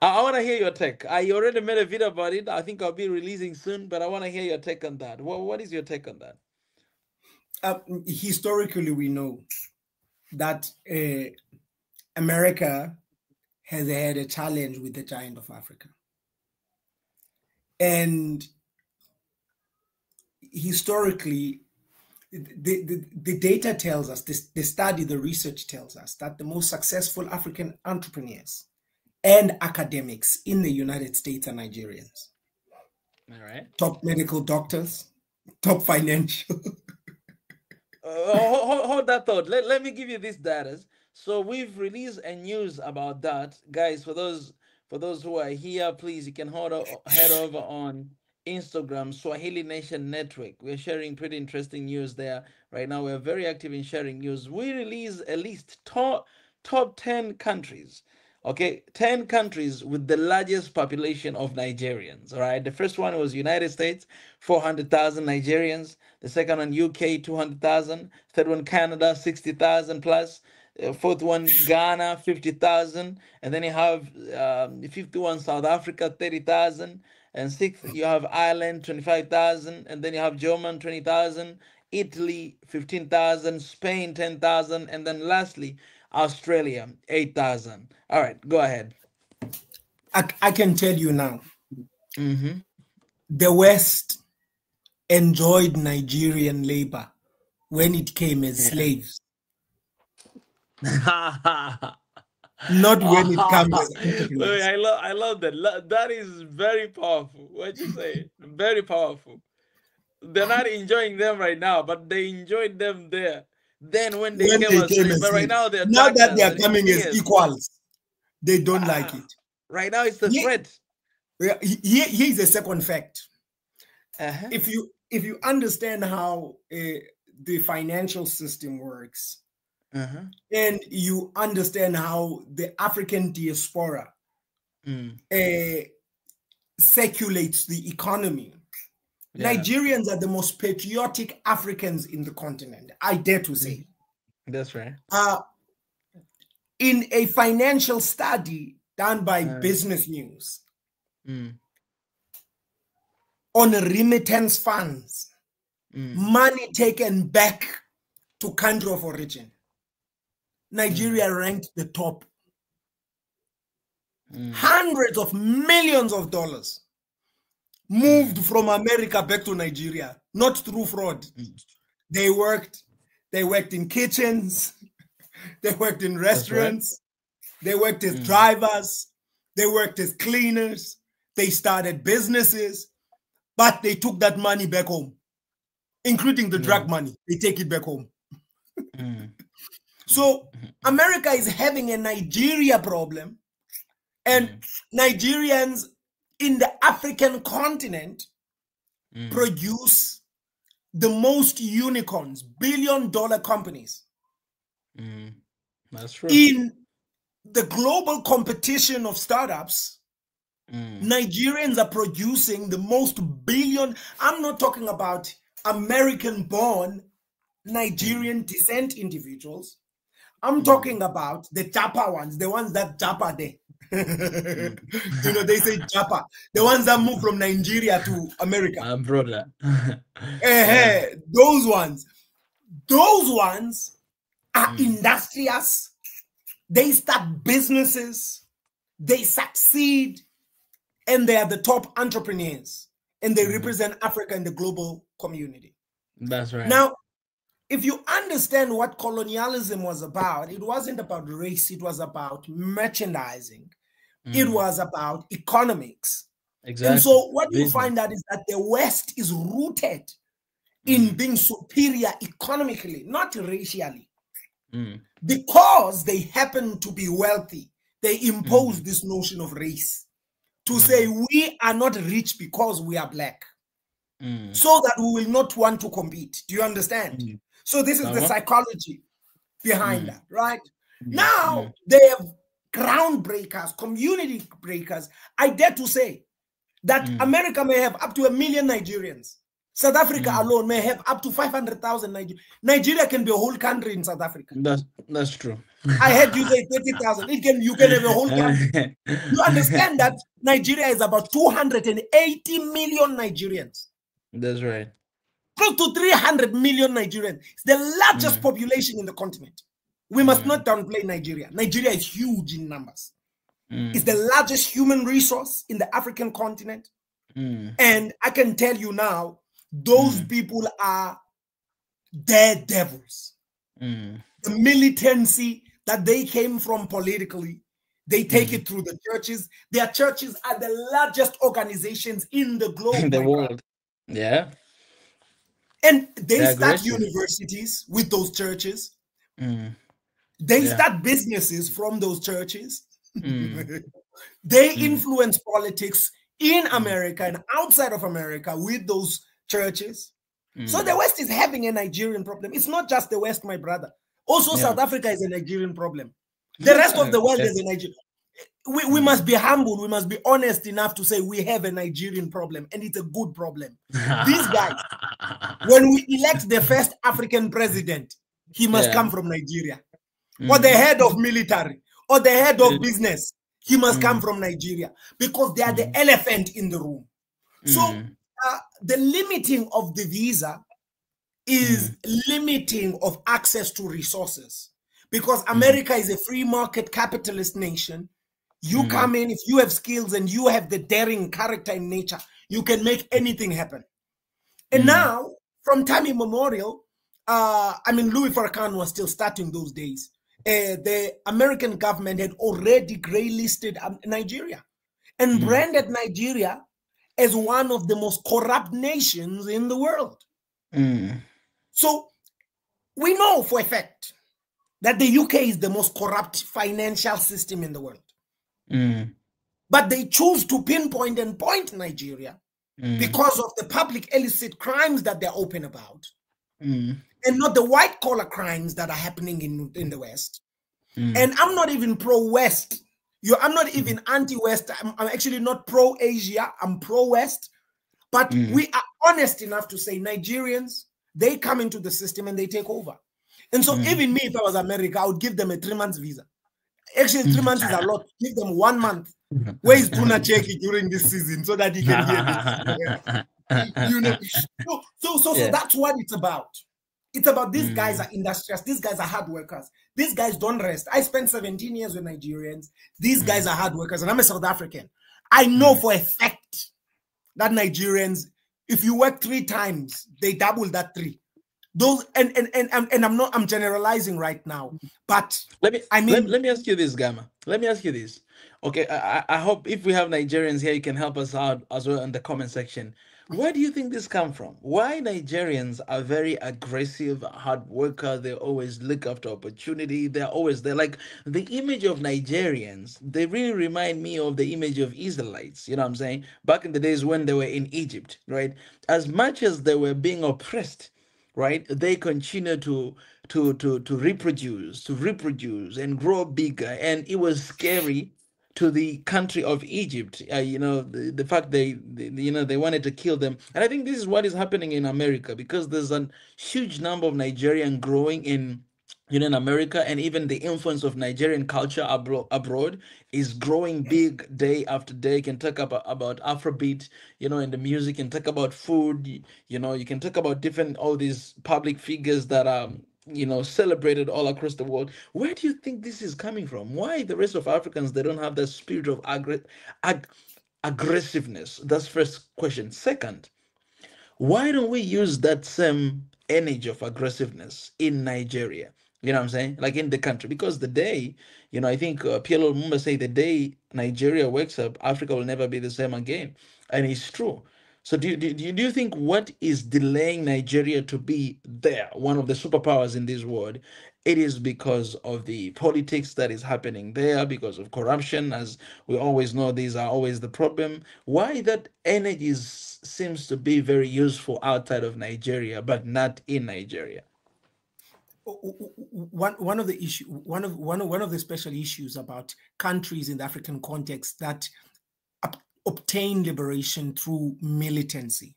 I want to hear your take. I already made a video about it. I think I'll be releasing soon, but I want to hear your take on that. What is your take on that? Historically, we know that America has had a challenge with the giant of Africa. And historically, the data tells us, the study, the research tells us that the most successful African entrepreneurs and academics in the United States are Nigerians. All right. Top medical doctors, top financial. Hold that thought. Let me give you this data. So we've released a news about that, guys. For those who are here, please, you can head over on Instagram, Swahili Nation Network. We're sharing pretty interesting news there right now. We're very active in sharing news. We release at least top 10 countries. Okay, 10 countries with the largest population of Nigerians. All right, the first one was United States, 400,000 Nigerians. The second one, UK, 200,000. Third one, Canada, 60,000 plus. Fourth one, Ghana, 50,000. And then you have 51, South Africa, 30,000. And sixth, you have Ireland, 25,000. And then you have Germany, 20,000. Italy, 15,000. Spain, 10,000. And then lastly, Australia, 8,000. All right, go ahead. I can tell you now, Mm-hmm. the West enjoyed Nigerian labor when it came as slaves. Not when it comes as entrepreneurs. I love that. That is very powerful. What you say? Very powerful. They're not enjoying them right now, but they enjoyed them there. Then when they came as slaves, but right now they're now that they are darkness, coming as equals, they don't like it. Right now it's the threat. Here's a second fact. If you understand how the financial system works, and you understand how the African diaspora circulates the economy, Nigerians are the most patriotic Africans in the continent, I dare to say. That's right. In a financial study done by Business News on remittance funds, money taken back to country of origin, Nigeria ranked the top. Hundreds of millions of dollars moved from America back to Nigeria, not through fraud. They worked in kitchens, they worked in restaurants, they worked as drivers, they worked as cleaners, they started businesses, but they took that money back home, including the drug money. They take it back home. So America is having a Nigeria problem, and Nigerians in the African continent produce the most unicorns, billion-dollar companies. That's true. In the global competition of startups, Nigerians are producing the most billion. I'm not talking about American-born Nigerian descent individuals. I'm talking about the Japa ones, the ones that Japa there. You know, they say Japa, the ones that move from Nigeria to America. My brother. Those ones are industrious. They start businesses, they succeed, and they are the top entrepreneurs, and they represent Africa in the global community. That's right. Now, if you understand what colonialism was about, it wasn't about race, it was about merchandising. It was about economics. Exactly. And so what you find out is that the West is rooted in being superior economically, not racially. Because they happen to be wealthy, they impose this notion of race to say we are not rich because we are black, so that we will not want to compete. Do you understand? So this is the psychology behind that, right? Now they have groundbreakers, community breakers. I dare to say that America may have up to 1 million Nigerians. South Africa alone may have up to 500,000 Nigerians. Nigeria can be a whole country in South Africa. That's true. I heard you say 30,000. You can have a whole country. You understand that Nigeria is about 280 million Nigerians. That's right. Close to 300 million Nigerians. It's the largest population in the continent. We must not downplay Nigeria. Nigeria is huge in numbers. It's the largest human resource in the African continent. And I can tell you now, those people are daredevils. The militancy that they came from politically, they take it through the churches. Their churches are the largest organizations in the globe. In the world. Yeah. And they start universities with those churches. They start businesses from those churches. They influence politics in America and outside of America with those churches. So the West is having a Nigerian problem. It's not just the West, my brother. Also, South Africa is a Nigerian problem. The rest of the world is a Nigerian. We must be humble. We must be honest enough to say we have a Nigerian problem, and it's a good problem. These guys, when we elect the first African president, he must come from Nigeria. Or the head of military, or the head of business, he must come from Nigeria, because they are the elephant in the room. So the limiting of the visa is limiting of access to resources, because America is a free market capitalist nation. You come in, if you have skills and you have the daring character in nature, you can make anything happen. And now, from time immemorial, I mean, Louis Farrakhan was still starting those days. The American government had already grey listed Nigeria and branded Nigeria as one of the most corrupt nations in the world. So we know for a fact that the UK is the most corrupt financial system in the world. But they choose to pinpoint and point Nigeria because of the public illicit crimes that they're open about, and not the white collar crimes that are happening in the West. And I'm not even pro-West. I'm not even anti-West. I'm actually not pro-Asia. I'm pro-West. But we are honest enough to say Nigerians, they come into the system and they take over. And so even me, if I was America, I would give them a 3 months visa. Actually, 3 months is a lot. Give them 1 month. Where is Tuna Cheki during this season so that he can hear this? You know, so that's what it's about. It's about these guys are industrious. These guys are hard workers. These guys don't rest. I spent 17 years with Nigerians. These guys are hard workers, and I'm a South African. I know for a fact that Nigerians, if you work 3 times, they double that 3. Those and I'm generalizing right now, but let me ask you this, Gamma. Let me ask you this. Okay, I hope if we have Nigerians here, you can help us out as well in the comment section. Where do you think this come from? Why Nigerians are very aggressive, hard worker? They always look after opportunity. They're like the image of Nigerians. They really remind me of the image of Israelites. You know what I'm saying? Back in the days when they were in Egypt, right? As much as they were being oppressed, right? They continue to reproduce and grow bigger. And it was scary to the country of Egypt. You know, the fact they wanted to kill them, and I think this is what is happening in America, because there's a huge number of Nigerian growing in, you know, in America, and even the influence of Nigerian culture abroad is growing big day after day. You can talk about Afrobeat, you know, in the music, and talk about food, you know, you can talk about different, all these public figures that are, you know, celebrated all across the world. Where do you think this is coming from? Why the rest of Africans, they don't have that spirit of aggressiveness? That's first question. Second, why don't we use that same energy of aggressiveness in Nigeria? You know what I'm saying? Like in the country, because the day, you know, I think PLO Lumumba say the day Nigeria wakes up, Africa will never be the same again, and it's true. So do you think what is delaying Nigeria to be there, one of the superpowers in this world? It is because of the politics that is happening there, because of corruption, as we always know, these are always the problem. Why that energy seems to be very useful outside of Nigeria, but not in Nigeria? One of the issue, one of the special issues about countries in the African context that obtain liberation through militancy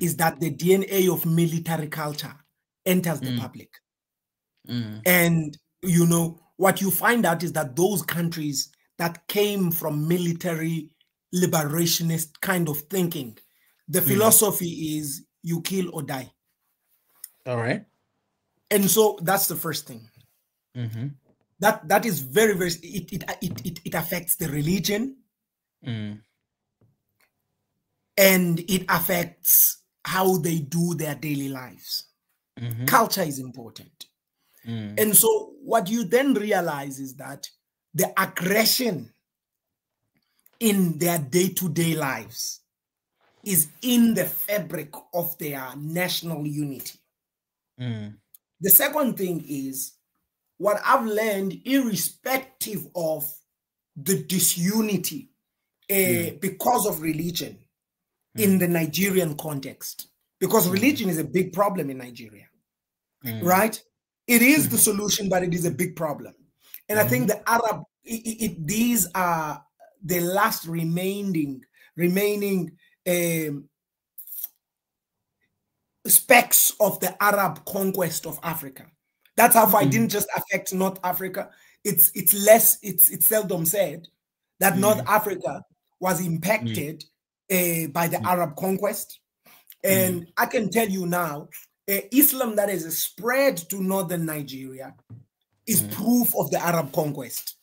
is that the DNA of military culture enters the public. And, you know, what you find out is that those countries that came from military liberationist kind of thinking, the philosophy is you kill or die. All right. And so that's the first thing. That is very, very, it affects the religion. And it affects how they do their daily lives. Culture is important. And so what you then realize is that the aggression in their day-to-day lives is in the fabric of their national unity. The second thing is what I've learned, irrespective of the disunity because of religion in the Nigerian context, because religion is a big problem in Nigeria, right? It is the solution, but it is a big problem. And I think the Arab, these are the last remaining specks of the Arab conquest of Africa. That's how it didn't just affect North Africa. It's seldom said that North Africa was impacted by the Arab conquest. And I can tell you now, Islam that is spread to northern Nigeria is proof of the Arab conquest.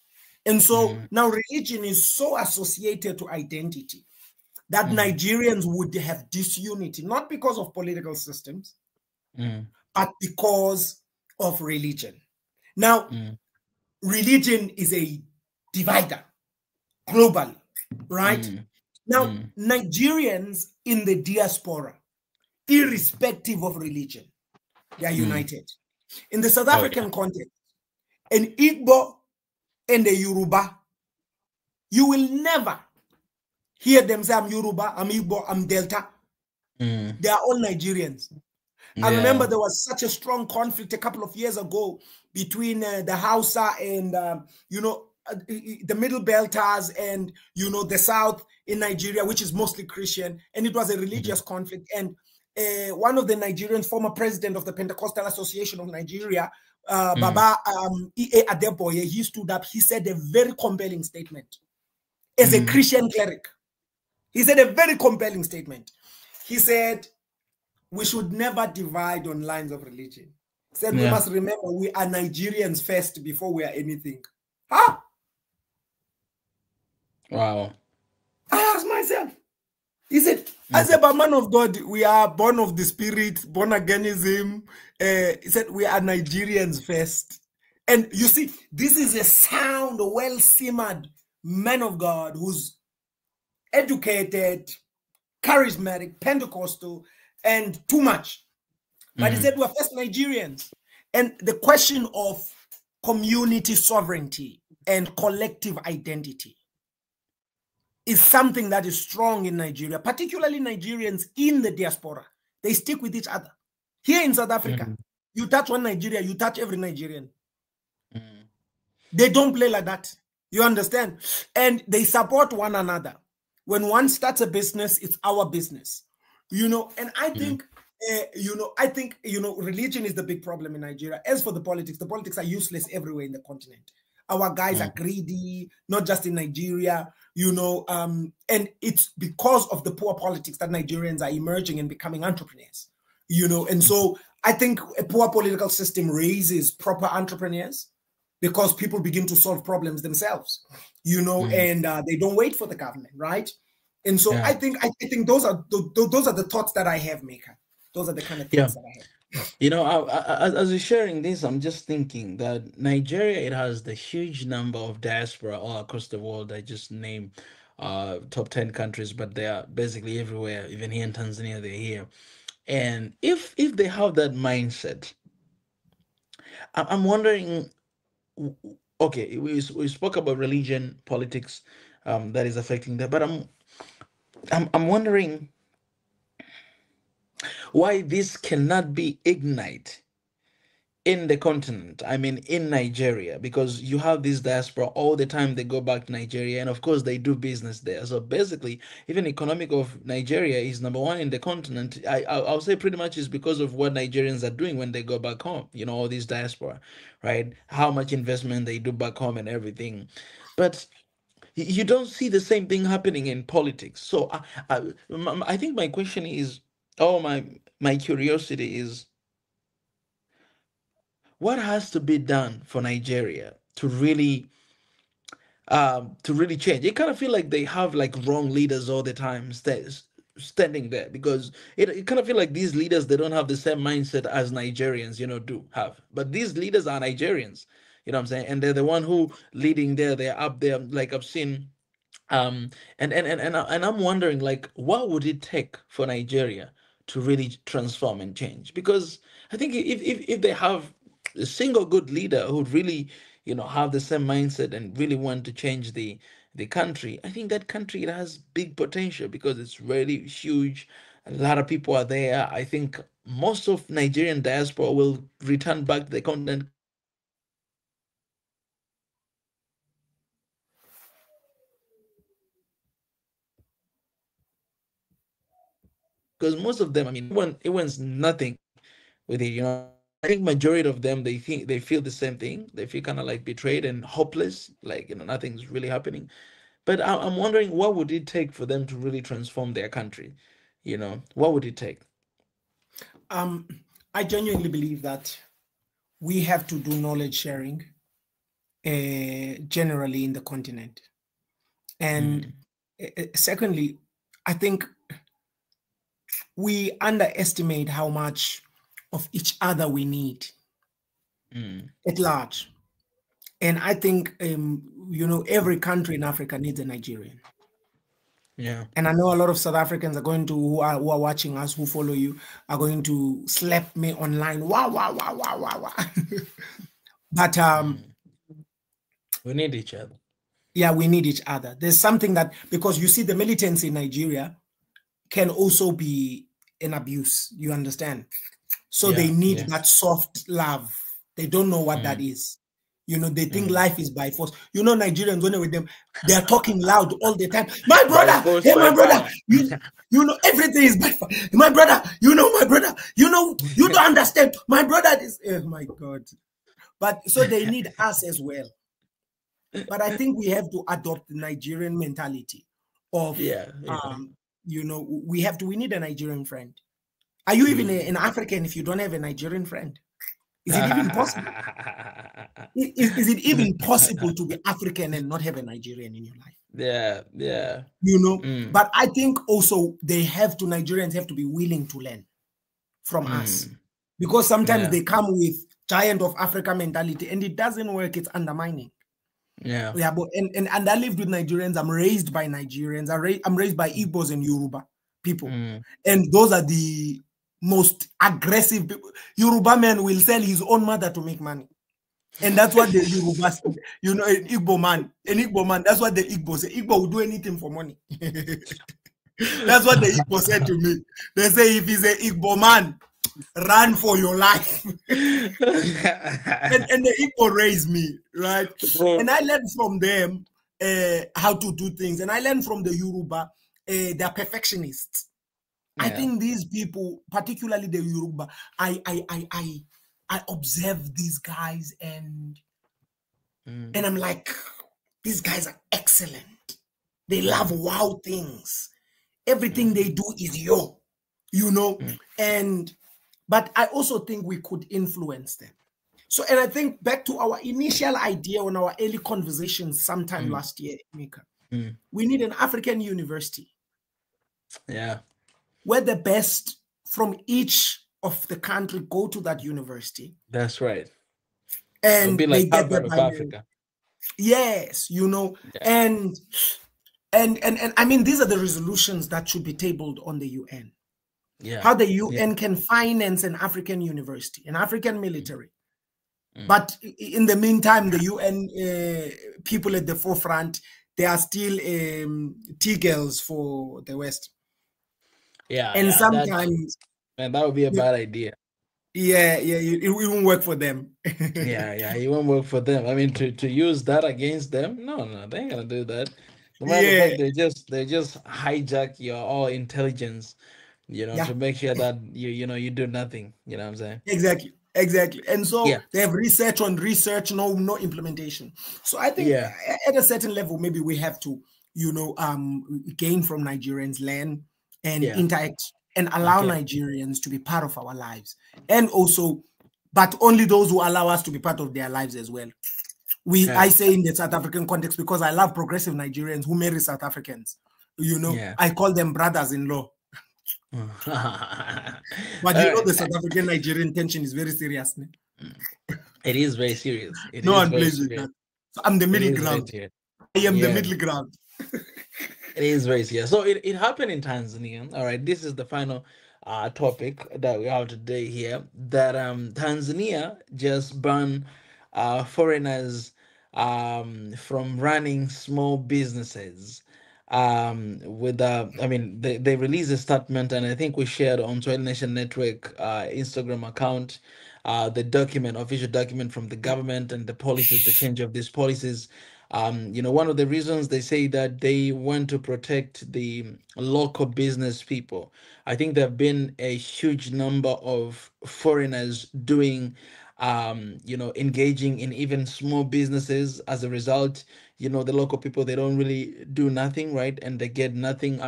And so now religion is so associated to identity that Nigerians would have disunity, not because of political systems, but because of religion. Now, religion is a divider globally, right? Now, Nigerians in the diaspora, irrespective of religion, they are united. In the South African context, an Igbo and a Yoruba, you will never hear them say, I'm Yoruba, I'm Igbo, I'm Delta. They are all Nigerians. I remember there was such a strong conflict a couple of years ago between the Hausa and, the Middle Belters and, the South in Nigeria, which is mostly Christian. And it was a religious conflict. And one of the Nigerians, former president of the Pentecostal Association of Nigeria, Baba E.A. Adeboye, he stood up. He said a very compelling statement. As a Christian cleric, he said a very compelling statement. He said, we should never divide on lines of religion. He said, we must remember we are Nigerians first before we are anything. Huh? Wow. I asked myself. He said, as a man of God, we are born of the Spirit, born againism. He said, we are Nigerians first. And you see, this is a sound, well-simmered man of God who's educated, charismatic, Pentecostal, and too much. But he said, we're first Nigerians. And the question of community sovereignty and collective identity is something that is strong in Nigeria, particularly Nigerians in the diaspora. They stick with each other. Here in South Africa, you touch one Nigeria, you touch every Nigerian. They don't play like that. You understand? And they support one another. When one starts a business, it's our business. And I think, religion is the big problem in Nigeria. As for the politics are useless everywhere in the continent. Our guys are greedy, not just in Nigeria, and it's because of the poor politics that Nigerians are emerging and becoming entrepreneurs, and so I think a poor political system raises proper entrepreneurs because people begin to solve problems themselves, and they don't wait for the government, right? And so I think those are the thoughts that I have, Maker. Those are the kind of things that I have. As you're sharing this, I'm just thinking that Nigeria, it has the huge number of diaspora all across the world. I just named top 10 countries, but they are basically everywhere. Even here in Tanzania, they're here. And if they have that mindset, I'm wondering. Okay, we spoke about religion, politics, that is affecting that, but I'm wondering why this cannot be ignite in the continent. I mean, in Nigeria, because you have this diaspora all the time. They go back to Nigeria, and of course, they do business there. So basically, even economic of Nigeria is number one in the continent. I'll say pretty much is because of what Nigerians are doing when they go back home. All these diaspora, right? How much investment they do back home and everything, but you don't see the same thing happening in politics. So I think my question is, my curiosity is, what has to be done for Nigeria to really change? It kind of feel like they have like wrong leaders all the time standing there, because it kind of feel like these leaders, they don't have the same mindset as Nigerians do have. But these leaders are Nigerians, what I'm saying, and they're the one who leading there. They're up there, like I've seen. And I'm wondering, like, what would it take for Nigeria to really transform and change? Because I think if they have a single good leader who really have the same mindset and really want to change the country, I think that country, it has big potential because it's really huge. A lot of people are there. I think most of Nigerian diaspora will return back to the continent, because most of them, I mean, it wants nothing with it. I think majority of them, they feel the same thing. They feel kind of like betrayed and hopeless, like nothing's really happening. But I'm wondering, what would it take for them to really transform their country? What would it take? I genuinely believe that we have to do knowledge sharing generally in the continent. And secondly, I think we underestimate how much of each other we need at large. And I think, every country in Africa needs a Nigerian. Yeah. And I know a lot of South Africans are going to, who are watching us, who follow you, are going to slap me online. Wow, wow, wow, wow, wow, wow. But we need each other. Yeah, we need each other. There's something that, because you see, the militants in Nigeria can also be an abuse. You understand? So they need that soft love. They don't know what that is. They think life is by force. Nigerians, when they're with them, they're talking loud all the time. My brother, hey, my brother, everything is by force. My brother, my brother, you don't understand. My brother is, oh my God. But so they need us as well. But I think we have to adopt the Nigerian mentality of, we need a Nigerian friend. Are you even an African if you don't have a Nigerian friend? Is it even possible? Is it even possible to be African and not have a Nigerian in your life? Yeah. But I think also Nigerians have to be willing to learn from us. Because sometimes they come with giant of Africa mentality and it doesn't work, it's undermining. But and I lived with Nigerians. I'm raised by Nigerians. I'm raised by Igbos and Yoruba people. And those are the most aggressive people. Yoruba man will sell his own mother to make money. And that's what the Yoruba, an Igbo man, that's what the Igbo say. Igbo will do anything for money. That's what the Igbo said to me. They say if he's an Igbo man, run for your life. and the Igbo raised me, right? And I learned from them how to do things. And I learned from the Yoruba, they're perfectionists. Yeah. I think these people, particularly the Yoruba, I observe these guys and I'm like, these guys are excellent. They love wow things. Everything they do is yo, you know. But I also think we could influence them. So, and I think back to our initial idea on our early conversations sometime last year, Mika, we need an African university. Yeah. Where the best from each of the country go to that university. That's right. And be like they get Harvard of Africa. Yes, you know, and I mean, these are the resolutions that should be tabled on the UN. Yeah. How the UN can finance an African university, an African military. But in the meantime, the UN people at the forefront, they are still T-girls for the West. Yeah. And sometimes... that would be a bad idea. Yeah, it won't work for them. yeah, it won't work for them. I mean, to use that against them, no, they ain't gonna do that. The matter of fact, they just hijack your all intelligence, you know, to make sure that you do nothing. You know what I'm saying? Exactly. And so they have research on research, no implementation. So I think at a certain level, maybe we have to, gain from Nigerians, learn and interact and allow Nigerians to be part of our lives. And also, but only those who allow us to be part of their lives as well. I say in the South African context, because I love progressive Nigerians who marry South Africans. I call them brothers-in-law. But the South African Nigerian tension is very serious. It is very serious. No one plays with that. So I'm the middle ground. I am the middle ground. It is very serious. So it happened in Tanzania. All right, this is the final topic that we have today here. That Tanzania just banned foreigners from running small businesses. They released a statement, and I think we shared on Swahili Nation Network Instagram account the official document from the government and the policies, the change of these policies. One of the reasons they say that they want to protect the local business people. I think there have been a huge number of foreigners doing engaging in even small businesses. As a result, the local people, they don't really do nothing, right? And they get nothing,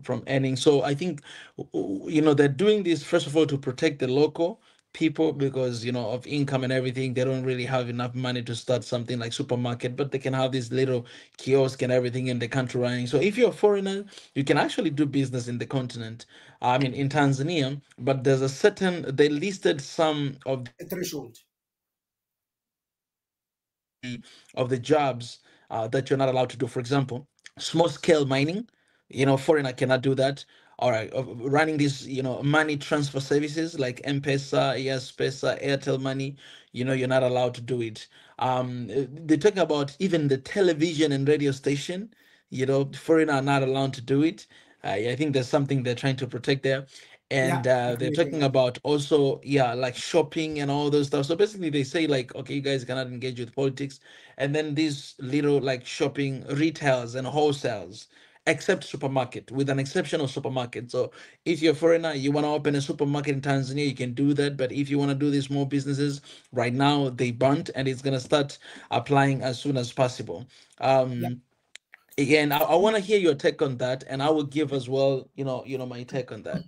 from earning. So I think, they're doing this, first of all, to protect the local people because, of income and everything. They don't really have enough money to start something like supermarket, but they can have this little kiosk and everything in the country running. So if you're a foreigner, you can actually do business in the continent. In Tanzania, but there's they listed some of the threshold of the jobs that you're not allowed to do. For example, small scale mining, foreigner cannot do that. All right, running these, money transfer services like M-Pesa, Pesa, Airtel Money, you're not allowed to do it. They talk about even the television and radio station, foreigner are not allowed to do it. I think there's something they're trying to protect there. And they're talking about also, like shopping and all those stuff. So basically they say like, okay, you guys cannot engage with politics. And then these little like shopping retails and wholesales, except supermarket, with an exception of supermarket. So if you're a foreigner, you want to open a supermarket in Tanzania, you can do that. But if you want to do these small businesses, right now they banned, and it's going to start applying as soon as possible. Again, I want to hear your take on that, and I will give as well, my take on that.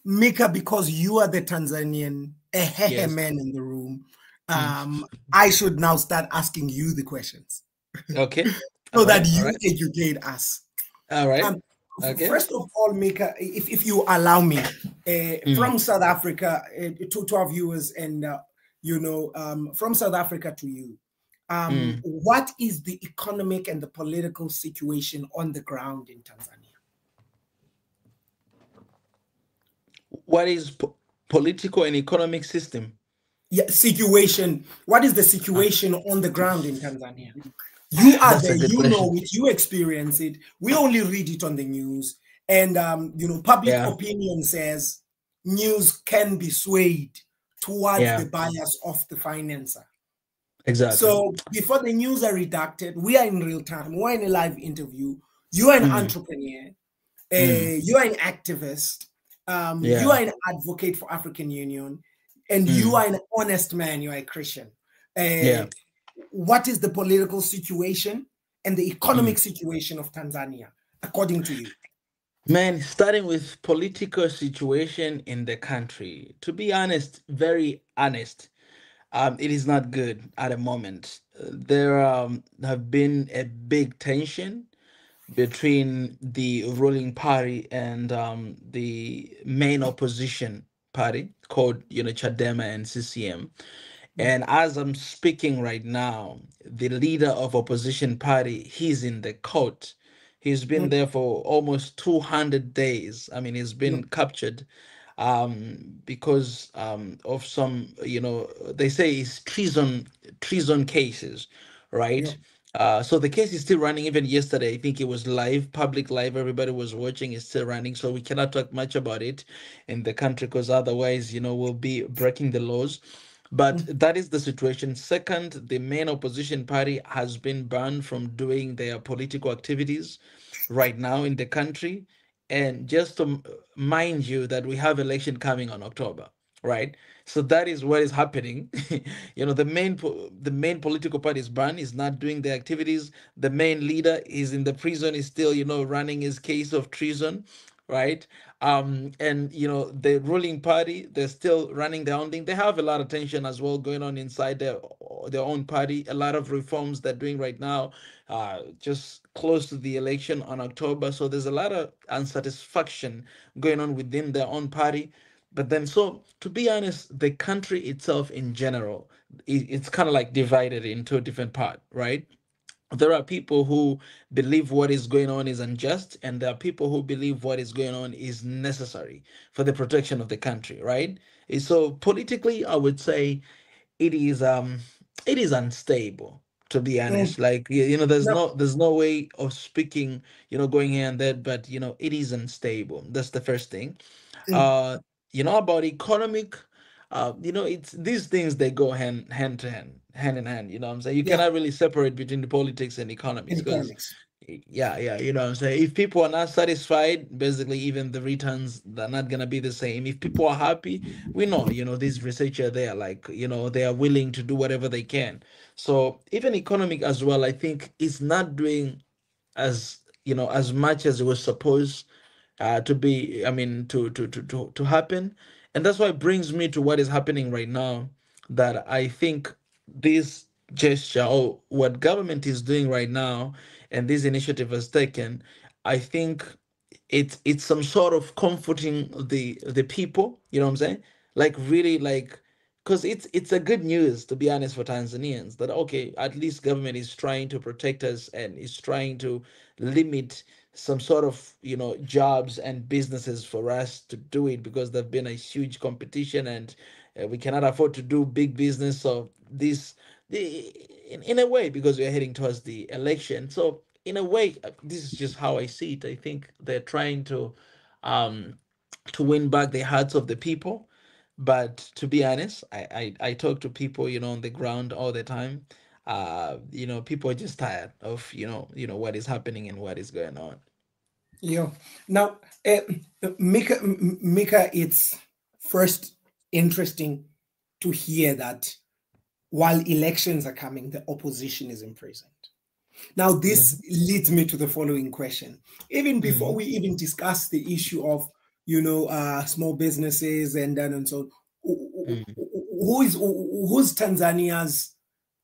Mika, because you are the Tanzanian man in the room, I should now start asking you the questions. Okay. So that you educate us. All right. First of all, Mika, if you allow me, from South Africa to our viewers and, from South Africa to you, what is the economic and the political situation on the ground in Tanzania? What is political and economic system? Situation. What is the situation on the ground in Tanzania? You are there, know it, you experience it. We only read it on the news. And, public opinion says news can be swayed towards the bias of the financer. Exactly. So before the news are redacted, we are in real time. We're in a live interview. You are an entrepreneur. You are an activist. You are an advocate for African Union, and you are an honest man. You are a Christian. What is the political situation and the economic situation of Tanzania, according to you? Man, starting with political situation in the country, to be honest, very honest, it is not good at the moment. There have been a big tension between the ruling party and the main opposition party called, Chadema and CCM. And as I'm speaking right now, the leader of opposition party, he's in the court. He's been there for almost 200 days. I mean, he's been captured because of some, they say it's treason cases, right? So the case is still running. Even yesterday, I think it was live, public live. Everybody was watching. It's still running. So we cannot talk much about it in the country because otherwise, we'll be breaking the laws. But that is the situation. Second, the main opposition party has been banned from doing their political activities right now in the country. And just to mind you that we have election coming on October, right? So that is what is happening. The main political party is banned, is not doing the activities. The main leader is in the prison, is still, running his case of treason, right? And the ruling party, they're still running their own thing. They have a lot of tension as well going on inside their own party. A lot of reforms they're doing right now, just close to the election on October. So there's a lot of unsatisfaction going on within their own party. But then, so to be honest, the country itself in general, it's kind of like divided into a different part, right? There are people who believe what is going on is unjust, and there are people who believe what is going on is necessary for the protection of the country, right? So politically, I would say it is unstable, to be honest. Like, there's no way of speaking, going here and there, but it is unstable. That's the first thing. About economic, it's these things, they go hand to hand in hand. You know what I'm saying? You cannot really separate between the politics and economics because yeah, you know what I'm saying? If people are not satisfied, basically even the returns, they're not gonna be the same. If people are happy, we know, these researchers, they are like, they are willing to do whatever they can. So even economic as well, I think is not doing as as much as it was supposed to be, I mean, to happen. And that's why it brings me to what is happening right now, that I think this gesture, or what government is doing right now, and this initiative has taken, I think it's some sort of comforting the people, you know what I'm saying? Like really, like, because it's a good news, to be honest, for Tanzanians, that okay, at least government is trying to protect us and is trying to limit some sort of jobs and businesses for us to do it, because there've been a huge competition, and we cannot afford to do big business. So this in a way, because we're heading towards the election, so in a way, this is just how I see it. I think they're trying um to win back the hearts of the people. But to be honest, I talk to people, on the ground all the time. People are just tired of, what is happening and what is going on. Yeah. Now, Mika, it's first interesting to hear that while elections are coming, the opposition is imprisoned. Now, this leads me to the following question. Even before we even discuss the issue of, small businesses and so, who's Tanzania's,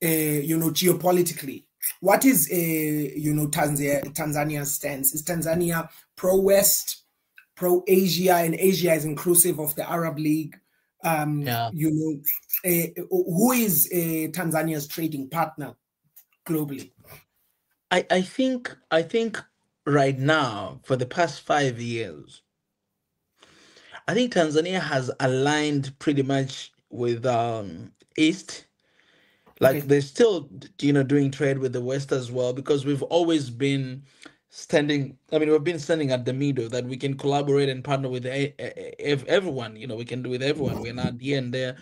geopolitically? What is, Tanzania's stance? Is Tanzania pro-West, pro-Asia, and Asia is inclusive of the Arab League? Who is Tanzania's trading partner globally? I think right now, for the past 5 years, I think Tanzania has aligned pretty much with East. Like they're still doing trade with the West as well, because we've always been standing. I mean, we've been standing at the middle that we can collaborate and partner with everyone. You know, we can do with everyone. We're not here and there.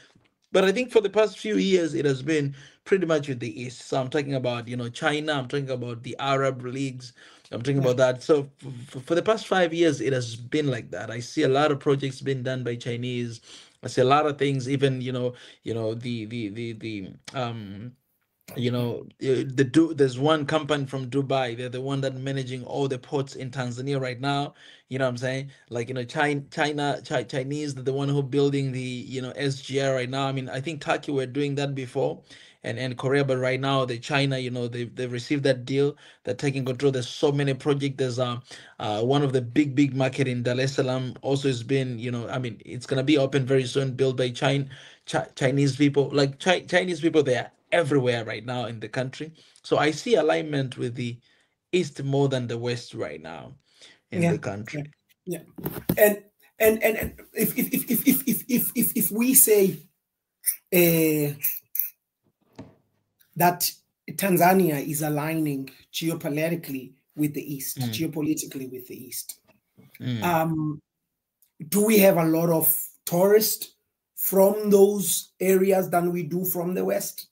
But I think for the past few years, it has been pretty much with the East. So I'm talking about, China. I'm talking about the Arab leagues. I'm talking Yeah. about that. So for the past 5 years, it has been like that. I see a lot of projects being done by Chinese. I see a lot of things, even there's one company from Dubai. They're the one that managing all the ports in Tanzania right now. You know what I'm saying? Like, Chinese, they're the one who building the, SGR right now. I mean, I think Turkey were doing that before, and Korea, but right now the China, they've received that deal. They're taking control. There's so many projects. There's one of the big market in Dar es Salaam also has been, I mean, it's gonna be open very soon, built by Chinese people. Like Chinese people, they are everywhere right now in the country. So I see alignment with the East more than the West right now in the Yeah. Yeah. country. Yeah. And if we say that Tanzania is aligning geopolitically with the East, geopolitically with the East, do we have a lot of tourists from those areas than we do from the West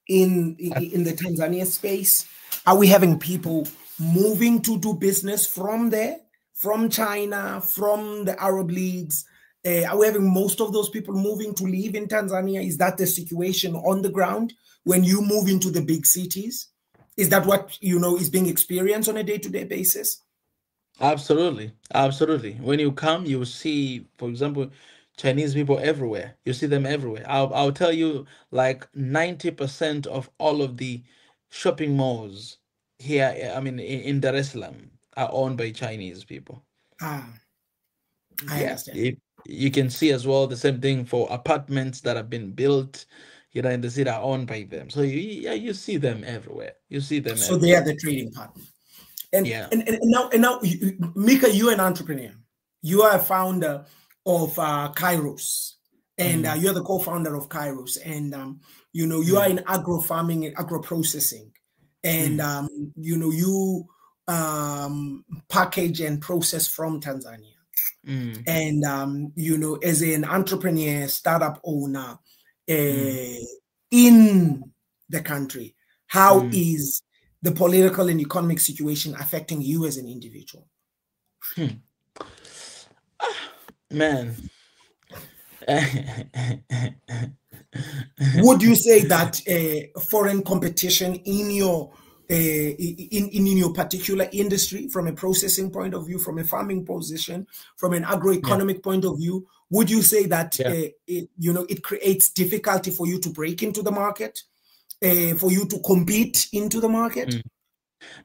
in the Tanzania space? Are we having people moving to do business from there, from China, from the Arab leagues? Are we having most of those people moving to live in Tanzania? Is that the situation on the ground when you move into the big cities? Is that what is being experienced on a day-to-day basis? Absolutely, absolutely. When you come, you will see, for example, Chinese people everywhere. You see them everywhere. I'll tell you, like 90% of all of the shopping malls here, I mean, in Dar es Salaam, are owned by Chinese people. Ah, I Yeah, understand. you can see as well the same thing for apartments that have been built, in the city are owned by them. So yeah, you see them everywhere. You see them So they are everywhere. the trading partner. And Yeah. now, Mika, you're an entrepreneur. You are a founder of Kairos, and Mm, you're the co-founder of Kairos. And you are mm, in agro farming and agro processing, and mm, you package and process from Tanzania. mm, And as an entrepreneur, startup owner mm, in the country, how mm. is the political and economic situation affecting you as an individual? Hmm. Man. Would you say that foreign competition in your in your particular industry, from a processing point of view, from a farming position, from an Yeah, agroeconomic point of view, would you say that yeah. it creates difficulty for you to break into the market, for you to compete into the market? Mm.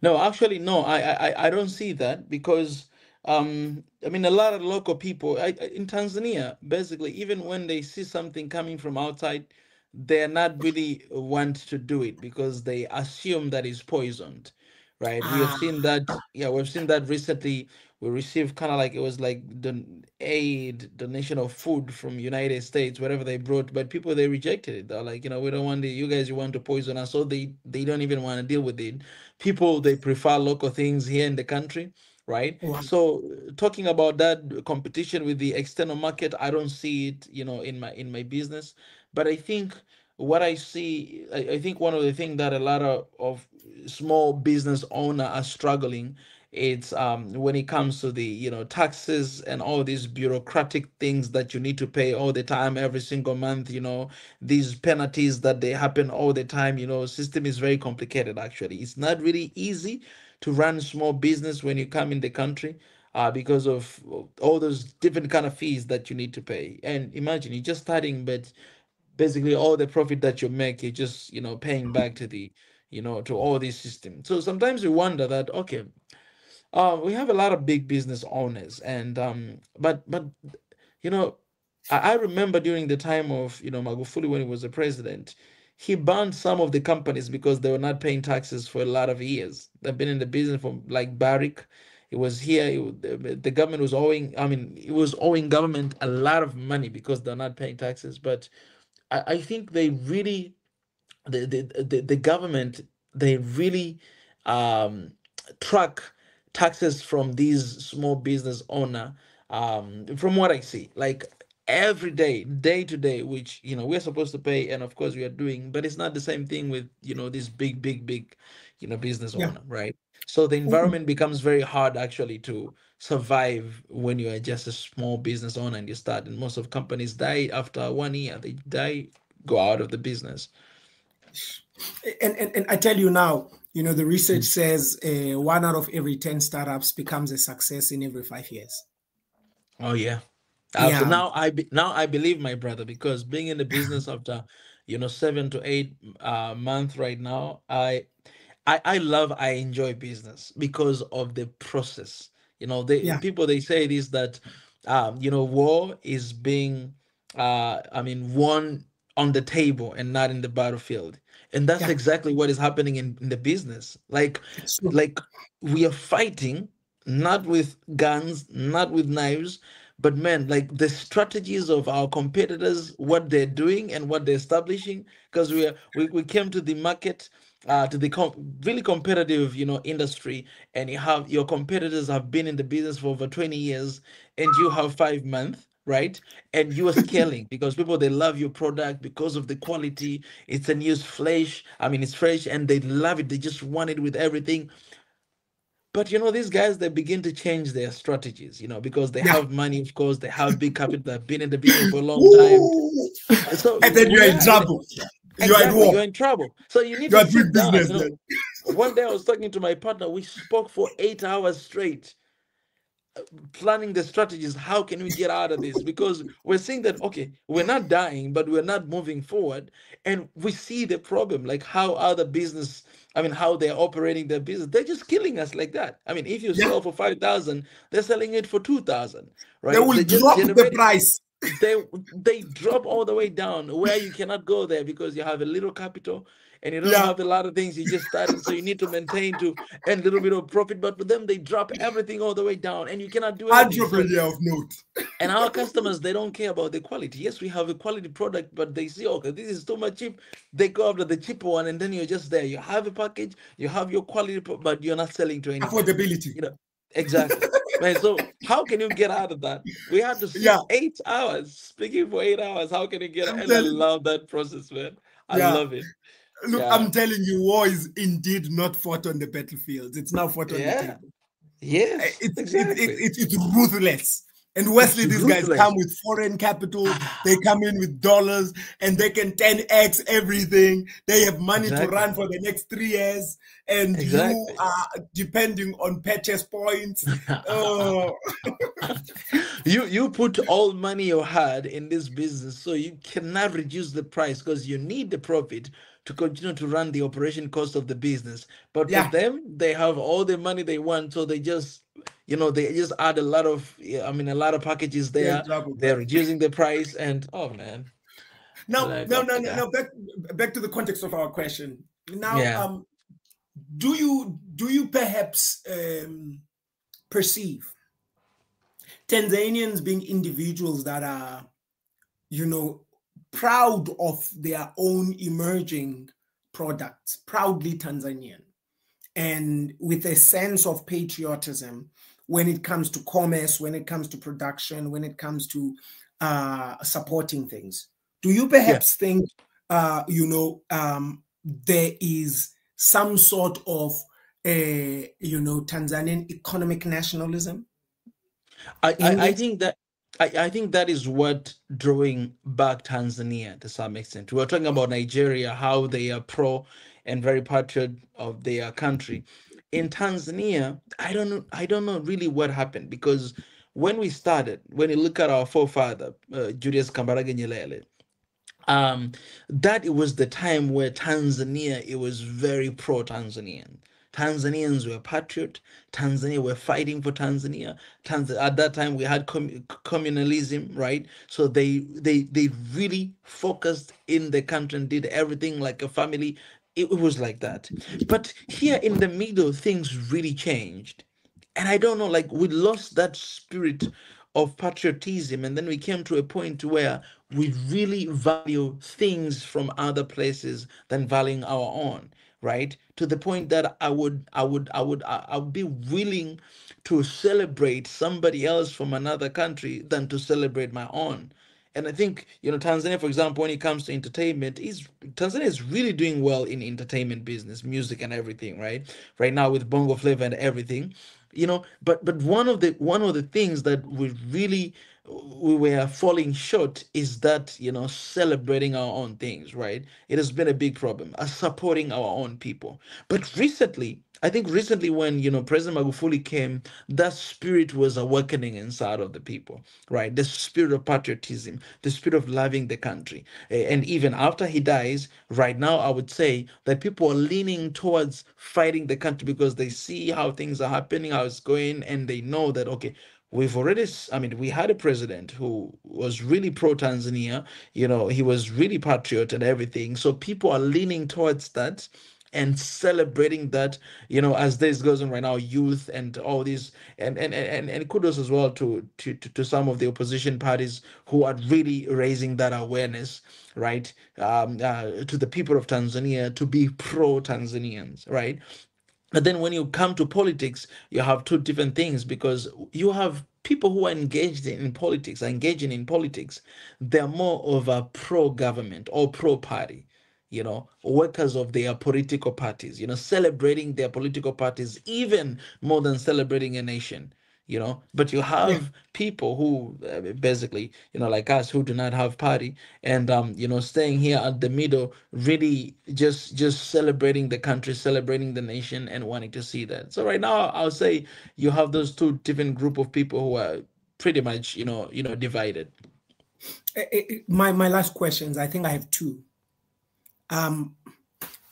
No, actually, no, I don't see that because I mean a lot of local people in Tanzania, basically, even when they see something coming from outside, they're not really want to do it because they assume that it's poisoned, right? We have Ah, seen that, yeah, we've seen that recently. We received kind of like it was like the aid donation of food from United States, whatever they brought, but people they rejected it. They're like, we don't want you guys, you want to poison us, so they don't even want to deal with it. People they prefer local things here in the country, right? wow. So talking about that competition with the external market, I don't see it, in my business. But I think what I see, I think one of the things that a lot of small business owner are struggling, it's when it comes to the taxes and all these bureaucratic things that you need to pay all the time every single month, these penalties that they happen all the time. System is very complicated. Actually, it's not really easy to run small business when you come in the country, because of all those different kind of fees that you need to pay. And imagine you're just starting, but basically all the profit that you make, you're just paying back to the to all these systems. So sometimes we wonder that, okay, we have a lot of big business owners, and but you know, I remember during the time of Magufuli, when he was the president, he banned some of the companies because they were not paying taxes for a lot of years. They've been in the business for, like, Barrick. It was here. The government was owing. I mean, it was owing government a lot of money because they're not paying taxes. But I think they really, the government, they really um track taxes from these small business owner, from what I see, like every day, day to day, which we're supposed to pay, and of course we are doing, but it's not the same thing with this big business Yeah. owner, right? So the Mhm. environment becomes very hard actually to survive when you are just a small business owner and you start. And most of companies die after 1 year. They die, go out of the business. And I tell you now, the research says 1 out of every 10 startups becomes a success in every 5 years. Oh yeah. Absolutely. Yeah. Now I believe my brother, because being in the business after 7 to 8 months right now, I enjoy business because of the process. The Yeah. people, they say this, that war is being won on the table and not in the battlefield. And that's Yeah. exactly what is happening in the business. Like It's true. like we are fighting not with guns, not with knives, but man, like the strategies of our competitors, what they're doing and what they're establishing, because we came to the market, to the really competitive, industry, and your competitors have been in the business for over 20 years, and you have 5 months, right? And you are scaling because people, they love your product because of the quality. It's a new flesh. I mean, it's fresh, and they love it. They just want it with everything. But these guys, they begin to change their strategies, because they Yeah. have money, of course, they have big capital, they've been in the business for a long time. Ooh. So And then you're we in are trouble. You are at exactly, war. you're in trouble. So you need You to are doing sit down. business then. One day I was talking to my partner, we spoke for 8 hours straight, planning the strategies. How can we get out of this? Because we're seeing that, okay, we're not dying, but we're not moving forward. And we see the problem, like how other business, I mean, how they're operating their business. They're just killing us like that. I mean, if you Yeah. sell for 5,000, they're selling it for 2,000, They right? will They just drop the generate, price. they drop all the way down where you cannot go there because you have a little capital and you don't Yeah. have a lot of things. You just started, so you need to maintain to and little bit of profit. But for them, they drop everything all the way down, and you cannot do anything. So, Entrepreneur of note. and our customers, they don't care about the quality. Yes, we have a quality product, but they see, okay, this is too much cheap. They go after the cheaper one, and then you're just there. You have a package, you have your quality, but you're not selling to anybody. Affordability. You know, exactly. Man, so how can you get out of that? We had to sit Yeah. 8 hours speaking for 8 hours. How can you get out? I'm And I telling. love that process, man. I Yeah. love it. Look, Yeah. I'm telling you, war is indeed not fought on the battlefield. It's now fought on the Yeah. table. Yes. Exactly. It's ruthless. And It's Wesley, these guys come ruthless. with foreign capital. They come in with dollars, and they can 10x everything. They have money to Exactly. run for the next 3 years, and you Exactly. are depending on purchase points. Oh, You put all money you had in this business, so you cannot reduce the price because you need the profit to continue to run the operation cost of the business. But for yeah, them, they have all the money they want, so they just add a lot of, yeah, I mean, a lot of packages you're in there. trouble. They're reducing the price, and oh man, Now, like no, oh no, my no, god, no. Back to the context of our question. Now, yeah, do you perhaps perceive Tanzanians being individuals that are, proud of their own emerging products, proudly Tanzanian, and with a sense of patriotism when it comes to commerce, when it comes to production, when it comes to supporting things? Do you yeah. perhaps think, there is some sort of, Tanzanian economic nationalism I, I, in I this? think that I think that is what drawing back Tanzania to some extent. We were talking about Nigeria, how they are pro and very patriot of their country. In Tanzania, I don't know really what happened, because when we started, when you look at our forefather, Julius Kambarage Nyerere, um that it was the time where Tanzania, it was very pro-Tanzanian. Tanzanians were patriot. Tanzania were fighting for Tanzania. At that time we had communalism, right? So they really focused in the country and did everything like a family. It was like that. But here in the middle, things really changed, and I don't know, like we lost that spirit of patriotism, and then we came to a point where we really value things from other places than valuing our own. right? To the point that I would be willing to celebrate somebody else from another country than to celebrate my own. And I think, Tanzania, for example, when it comes to entertainment, is Tanzania is really doing well in entertainment business, music and everything, right? Right now with Bongo Flava and everything, but one of the things that we were falling short is that, celebrating our own things, right? It has been a big problem, supporting our own people. But recently, I think recently when, President Magufuli came, that spirit was awakening inside of the people, right? The spirit of patriotism, the spirit of loving the country. And even after he dies, right now, I would say that people are leaning towards fighting the country because they see how things are happening, how it's going, and they know that, okay, I mean, we had a president who was really pro Tanzania, he was really patriot and everything. So people are leaning towards that and celebrating that, as this goes on right now, youth and all these, and kudos as well to some of the opposition parties who are really raising that awareness, right? To the people of Tanzania to be pro Tanzanians, right? But then when you come to politics, you have two different things, because you have people who are engaging in politics, they're more of a pro government or pro party, workers of their political parties, celebrating their political parties even more than celebrating a nation. But you Yeah. have people who, basically, like us, who do not have party, and staying here at the middle, really just celebrating the country, celebrating the nation, and wanting to see that. So right now, I'll say you have those two different group of people who are pretty much, divided. My last questions, I think I have two.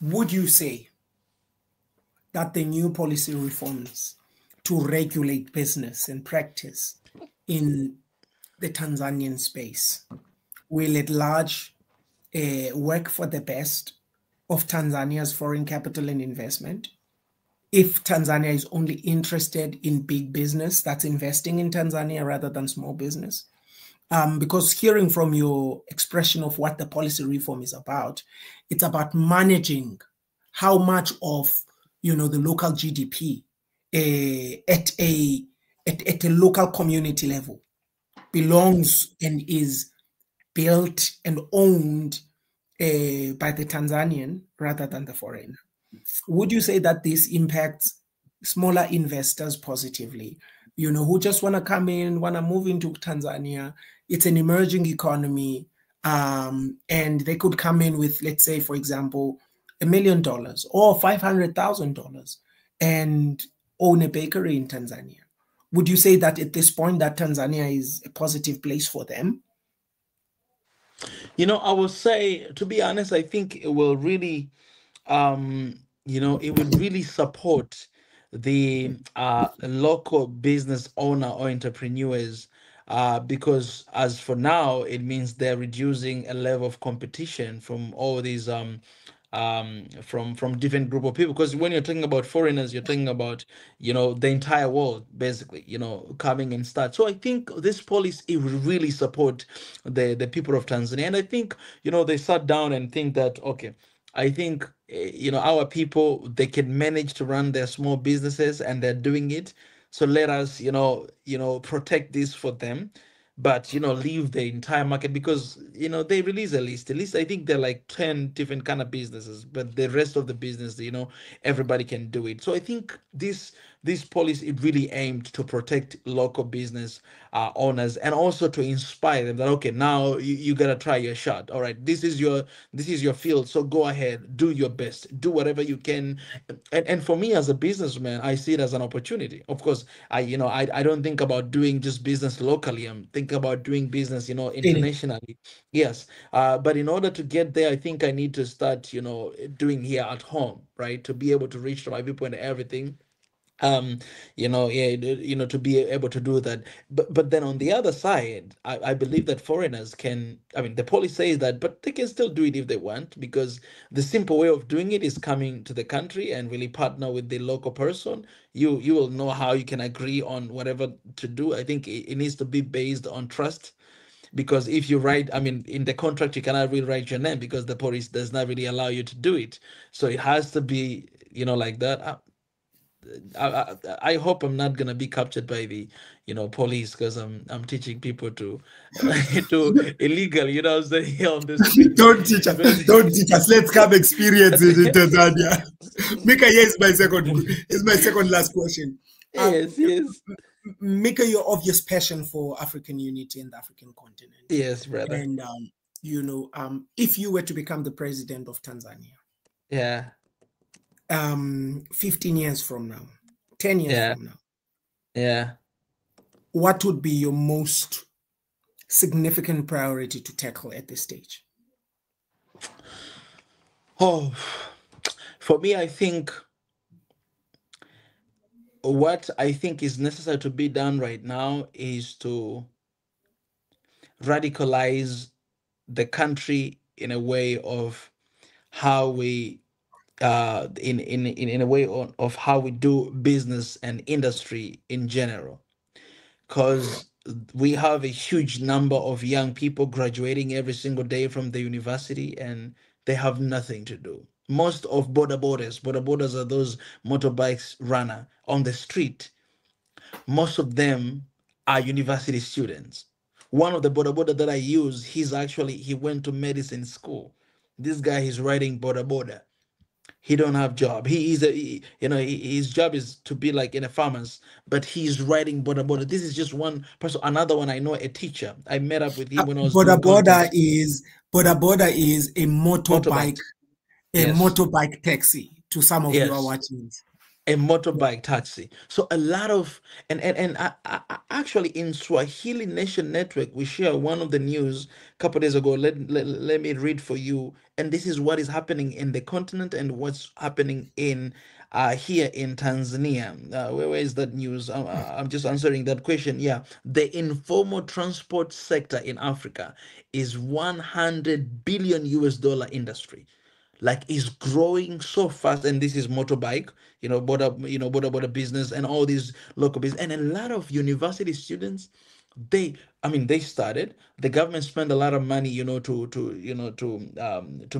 Would you say that the new policy reforms to regulate business and practice in the Tanzanian space will at large work for the best of Tanzania's foreign capital and investment? If Tanzania is only interested in big business that's investing in Tanzania rather than small business? Because hearing from your expression of what the policy reform is about, it's about managing how much of the local GDP at a local community level belongs and is built and owned by the Tanzanian rather than the foreigner. Would you say that this impacts smaller investors positively, who just want to come in, want to move into Tanzania? It's an emerging economy, and they could come in with, let's say, for example, $1 million or $500,000 and own a bakery in Tanzania. Would you say that at this point that Tanzania is a positive place for them? I would say, to be honest, I think it will really, it would really support the local business owner or entrepreneurs, because as for now, it means they're reducing a level of competition from all these from different group of people. Because when you're talking about foreigners, you're talking about, the entire world, basically, coming and start. So I think this policy, it will really support the people of Tanzania. And I think, they sat down and think that, okay, I think, our people, they can manage to run their small businesses, and they're doing it. So let us, protect this for them, but leave the entire market, because they release a list. I think they're like 10 different kind of businesses, but the rest of the business, everybody can do it. So I think this policy, it really aimed to protect local business owners, and also to inspire them that, okay, now you gotta try your shot. All right, this is your field, so go ahead, do your best, do whatever you can. And for me as a businessman, I see it as an opportunity. Of course, I don't think about doing just business locally. I'm thinking about doing business, internationally. Yes. But in order to get there, I think I need to start, doing here at home, right? To be able to reach to my people and everything. Yeah, to be able to do that. But then on the other side, I believe that foreigners can, I mean, the policy says that, but they can still do it if they want, because the simple way of doing it is coming to the country and really partner with the local person. You will know how you can agree on whatever to do. I think it needs to be based on trust, because if you write, I mean, in the contract you cannot really write your name because the police does not really allow you to do it. So it has to be, like that. I hope I'm not gonna be captured by the, police, because I'm teaching people to to illegal, saying, on the street. Don't teach us. Don't teach us. Let's come experience it in Tanzania. Mika, here is my second last question. Yes, yes. Mika, your obvious passion for African unity in the African continent. Yes, brother. And if you were to become the president of Tanzania, yeah, 15 years from now, 10 years from now, yeah, what would be your most significant priority to tackle at this stage? Oh, for me, I think what I think is necessary to be done right now is to radicalize the country in a way of how we in a way of how we do business and industry in general, because we have a huge number of young people graduating every single day from the university, and they have nothing to do. Most of border borders are those motorbikes runner on the street. Most of them are university students. One of the border that I use, he went to medicine school. This guy is riding border. He don't have job. His job is to be like in a farmers, but he's riding border. This is just one person. Another one I know, a teacher. I met up with him when I was doing border is a motorbike. A motorbike taxi to some of you are watching this. A motorbike taxi. So a lot of actually in Swahili Nation Network we share one of the news a couple days ago. Let me read for you. And this is what is happening in the continent and what's happening in here in Tanzania. Where is that news? I'm just answering that question. Yeah, the informal transport sector in Africa is 100 billion US dollar industry, like is growing so fast. And this is motorbike, border business and all these local business. And a lot of university students, they started, the government spent a lot of money, to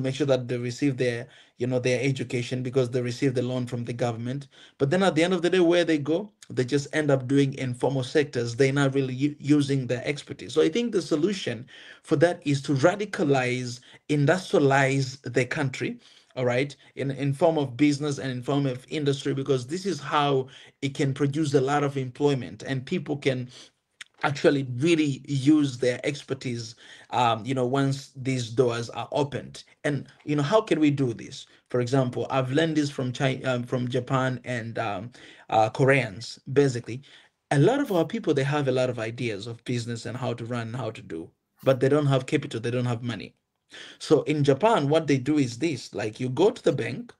make sure that they receive their education, because they receive the loan from the government. But then at the end of the day, where they go, they just end up doing informal sectors. They're not really using their expertise. So I think the solution for that is to radicalize, industrialize the country, all right, in form of business and in form of industry, because this is how it can produce a lot of employment and people can actually really use their expertise, once these doors are opened. And how can we do this? For example, I've learned this from China, from Japan, and Koreans. Basically, a lot of our people, they have a lot of ideas of business and how to run and how to do, but they don't have capital, they don't have money. So in Japan, what they do is this: like, you go to the bank,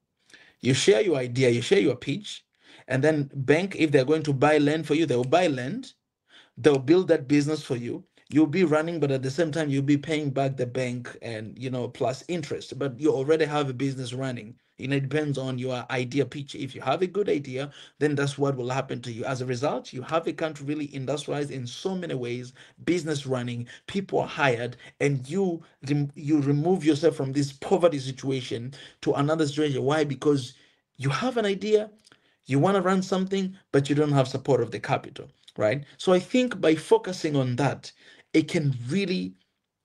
you share your idea, you share your pitch, and then bank, if they're going to buy land for you, they'll buy land, they'll build that business for you. You'll be running, but at the same time you'll be paying back the bank, and plus interest, but you already have a business running. It depends on your idea pitch. If you have a good idea, then that's what will happen to you. As a result, you have a country really industrialized in so many ways, business running, people are hired, and you remove yourself from this poverty situation to another situation. Why? Because you have an idea, you want to run something, but you don't have support of the capital, right? So I think by focusing on that, it can really,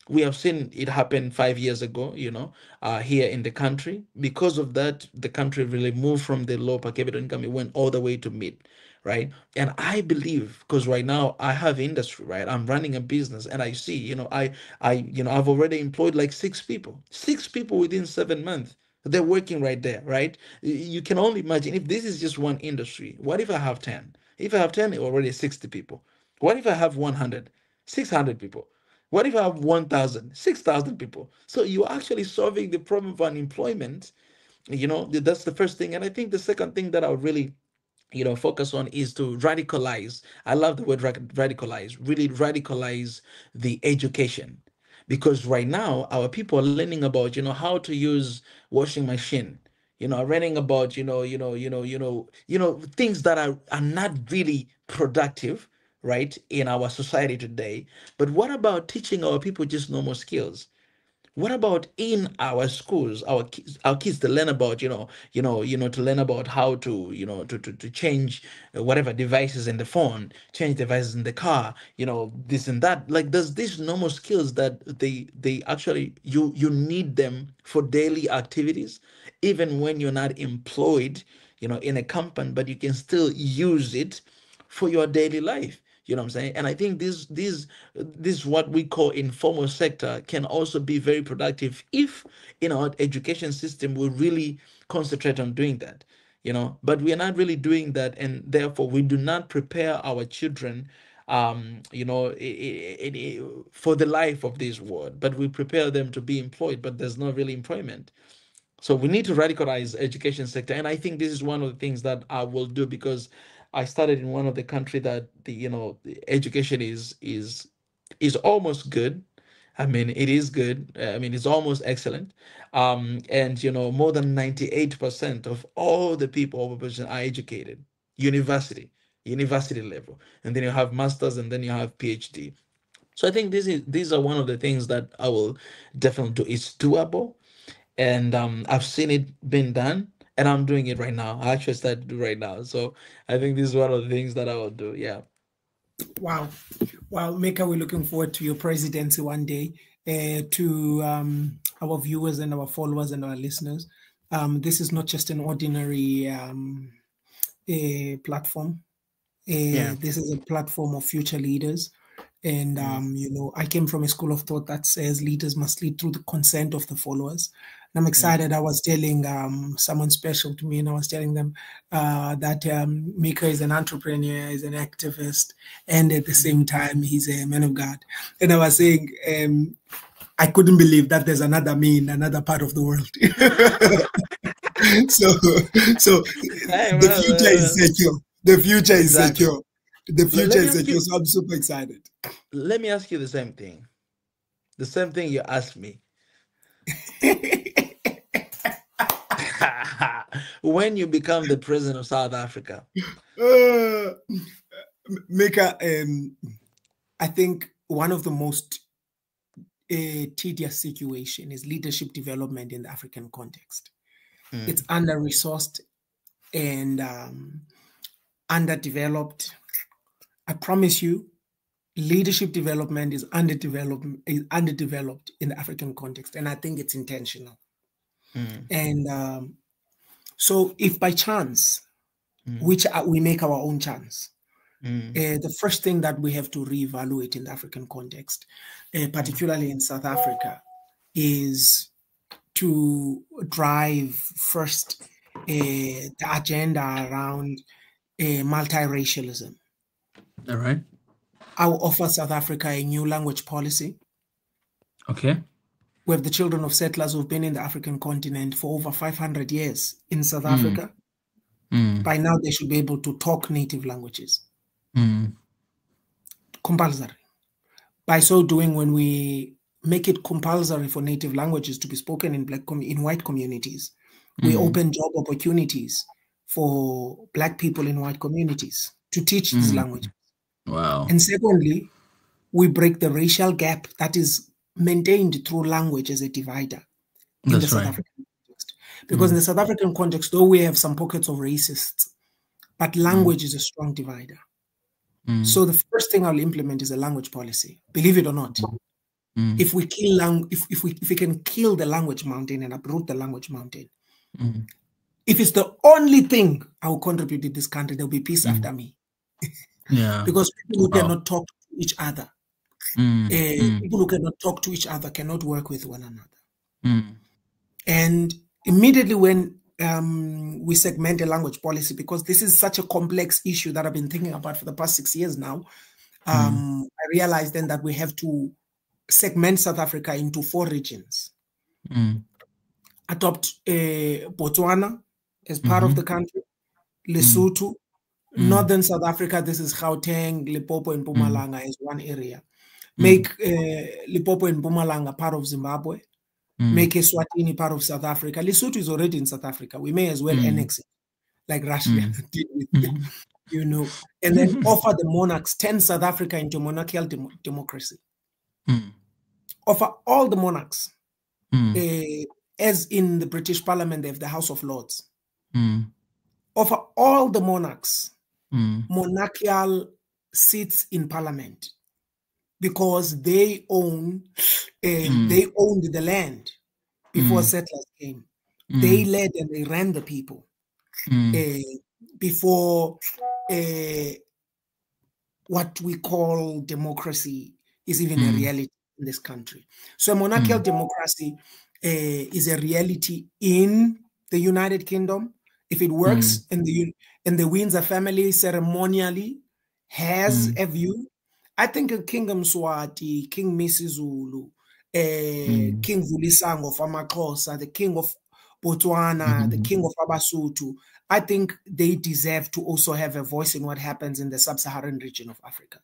we have seen it happen 5 years ago, here in the country. Because of that, the country really moved from the low per capita income, it went all the way to mid, right? And I believe, because right now I have industry, right? I'm running a business, and I see, I've already employed like six people within 7 months. They're working right there, right? You can only imagine, if this is just one industry, what if I have 10? If I have 10, already 60 people. What if I have 100? 600 people. What if I have 1,000? 6,000 people. So you're actually solving the problem of unemployment. That's the first thing. And I think the second thing that I would really focus on is to radicalize. I love the word radicalize. Really radicalize the education, because right now our people are learning about how to use washing machine, learning about things that are not really productive, right, in our society today. But what about teaching our people just normal skills? What about in our schools, our kids to learn about, to learn about how to, to change whatever devices in the phone, change devices in the car, this and that. Like there's these normal skills that they actually you need them for daily activities, even when you're not employed, in a company, but you can still use it for your daily life. You know what I'm saying? And I think this what we call informal sector can also be very productive if in our education system we really concentrate on doing that. But we are not really doing that, and therefore we do not prepare our children for the life of this world, but we prepare them to be employed, but there's not really employment. So we need to radicalize education sector, and I think this is one of the things that I will do, because I started in one of the country that the education is almost good. I mean, it is good. I mean, it's almost excellent. And more than 98% of all the people of population are educated, university level, and then you have masters, and then you have PhD. So I think these are one of the things that I will definitely do. It's doable, and I've seen it being done, and I'm doing it right now. I actually started to do right now, so I think this is one of the things that I will do. Yeah. Wow. Well, Mika, we're looking forward to your presidency one day. To our viewers and our followers and our listeners, this is not just an ordinary platform. Yeah. This is a platform of future leaders. And, I came from a school of thought that says leaders must lead through the consent of the followers. And I'm excited. I was telling someone special to me, and I was telling them that Mika is an entrepreneur, is an activist, and at the same time, he's a man of God. And I was saying, I couldn't believe that there's another me in another part of the world. so the future is secure. The future is secure. The future is secure. So I'm super excited. Let me ask you the same thing. The same thing you asked me. When you become the president of South Africa? Mika, I think one of the most tedious situation is leadership development in the African context. It's under-resourced and underdeveloped. I promise you, leadership development is underdeveloped in the African context, and I think it's intentional. And so if by chance, which we make our own chance, the first thing that we have to reevaluate in the African context, particularly in South Africa, is to drive first the agenda around multiracialism. All right. I will offer South Africa a new language policy. Okay. We have the children of settlers who've been in the African continent for over 500 years in South Africa. By now, they should be able to talk native languages. Compulsory. By so doing, when we make it compulsory for native languages to be spoken in white communities, we open job opportunities for Black people in white communities to teach this language. Wow. And secondly, we break the racial gap that is maintained through language as a divider in the South African context. Because in the South African context, though we have some pockets of racists, but language is a strong divider. So the first thing I'll implement is a language policy, believe it or not. If we if we can kill the language mountain and uproot the language mountain, if it's the only thing I will contribute in this country, there'll be peace after me. Yeah. Because people who cannot talk to each other, people who cannot talk to each other cannot work with one another. And immediately when we segment a language policy, because this is such a complex issue that I've been thinking about for the past 6 years now, I realized then that we have to segment South Africa into 4 regions. Adopt Botswana as part of the country, Lesotho, Northern South Africa, this is Gauteng, Limpopo, and Mpumalanga as one area. Make Limpopo and Mpumalanga part of Zimbabwe. Make Eswatini part of South Africa. Lesotho is already in South Africa. We may as well annex it, like Russia did with you know, and then offer the monarchs, turn South Africa into monarchical democracy. Offer all the monarchs, as in the British Parliament, they have the House of Lords. Offer all the monarchs monarchical seats in Parliament, because they owned the land before settlers came. They led and they ran the people before what we call democracy is even a reality in this country. So monarchical democracy is a reality in the United Kingdom. If it works and the Windsor family ceremonially has a view, I think King Mswati, King Misizulu, King Vulisango of Amaxhosa, the King of Botswana, the King of Abasutu, I think they deserve to also have a voice in what happens in the sub-Saharan region of Africa.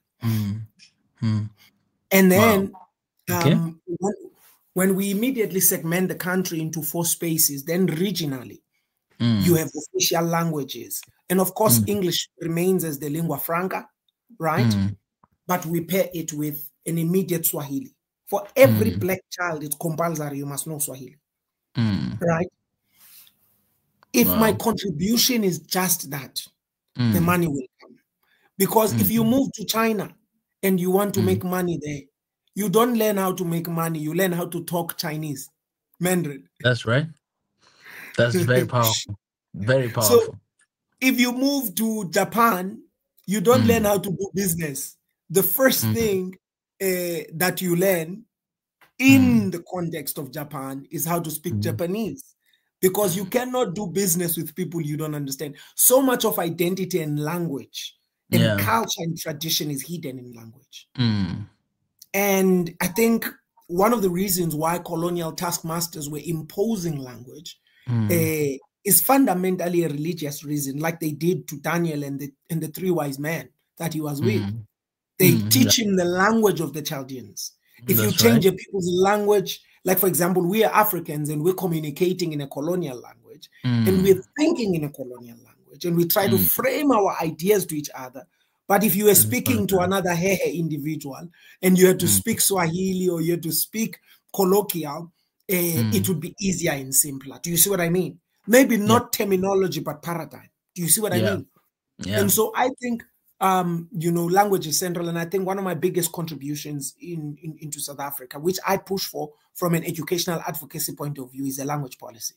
And then when we immediately segment the country into 4 spaces, then regionally, you have official languages. And of course, English remains as the lingua franca, right? But we pair it with an immediate Swahili. For every black child, it's compulsory, you must know Swahili, right? If my contribution is just that, the money will come. Because if you move to China and you want to make money there, you don't learn how to make money, you learn how to talk Chinese, Mandarin. That's right. That's very powerful. Very powerful. So if you move to Japan, you don't learn how to do business. The first thing that you learn in the context of Japan is how to speak Japanese, because you cannot do business with people you don't understand. So much of identity and language and culture and tradition is hidden in language. And I think one of the reasons why colonial taskmasters were imposing language is fundamentally a religious reason, like they did to Daniel and the 3 wise men that he was with. They teach him the language of the Chaldeans. If you change a people's language, like for example, we are Africans and we're communicating in a colonial language and we're thinking in a colonial language and we try to frame our ideas to each other. But if you are speaking to another Hehe individual and you had to speak Swahili or you had to speak colloquial, it would be easier and simpler. Do you see what I mean? Maybe not terminology, but paradigm. Do you see what I mean? And so I think, you know, language is central. And I think one of my biggest contributions into South Africa, which I push for from an educational advocacy point of view, is a language policy.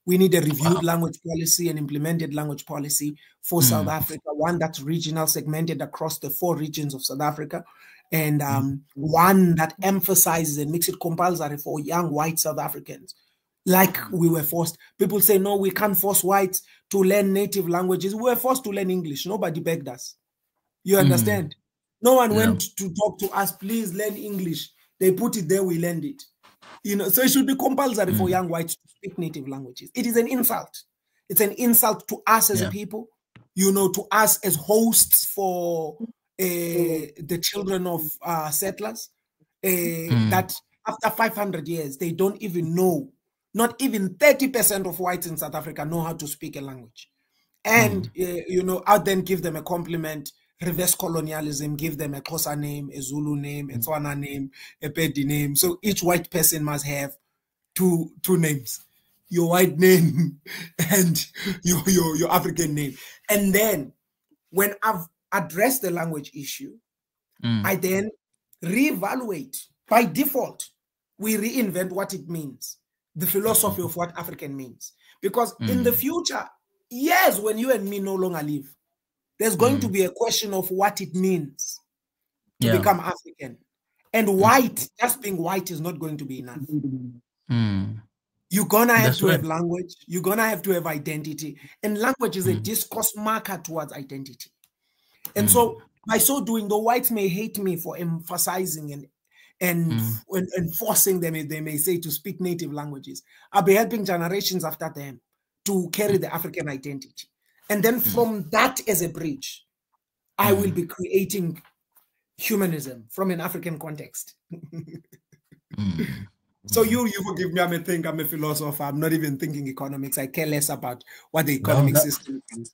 We need a reviewed language policy, an implemented language policy for South Africa, one that's regional, segmented across the 4 regions of South Africa, and one that emphasizes and makes it compulsory for young white South Africans. Like we were forced. People say, no, we can't force whites to learn native languages. We were forced to learn English. Nobody begged us. You understand? No one went to talk to us, please learn English. They put it there, we learned it. You know, so it should be compulsory for young whites to speak native languages. It is an insult. It's an insult to us as a people, you know, to us as hosts for the children of settlers, that after 500 years, they don't even know. Not even 30% of whites in South Africa know how to speak a language. And, you know, I'll then give them a compliment, reverse colonialism, give them a Xhosa name, a Zulu name, a Tswana name, a Pedi name. So each white person must have two names, your white name and your African name. And then when I've addressed the language issue, I then reevaluate. By default, we reinvent what it means, the philosophy of what African means. Because in the future, yes, when you and me no longer live, there's going to be a question of what it means to become African. And white, just being white is not going to be enough. You're going to have to have language. You're going to have to have identity. And language is a discourse marker towards identity. And so by so doing, the whites may hate me for emphasizing and forcing them, they may say, to speak native languages. I'll be helping generations after them to carry the African identity. And then from that as a bridge, I will be creating humanism from an African context. So you forgive me, I'm a philosopher. I'm not even thinking economics. I care less about what the economic system is.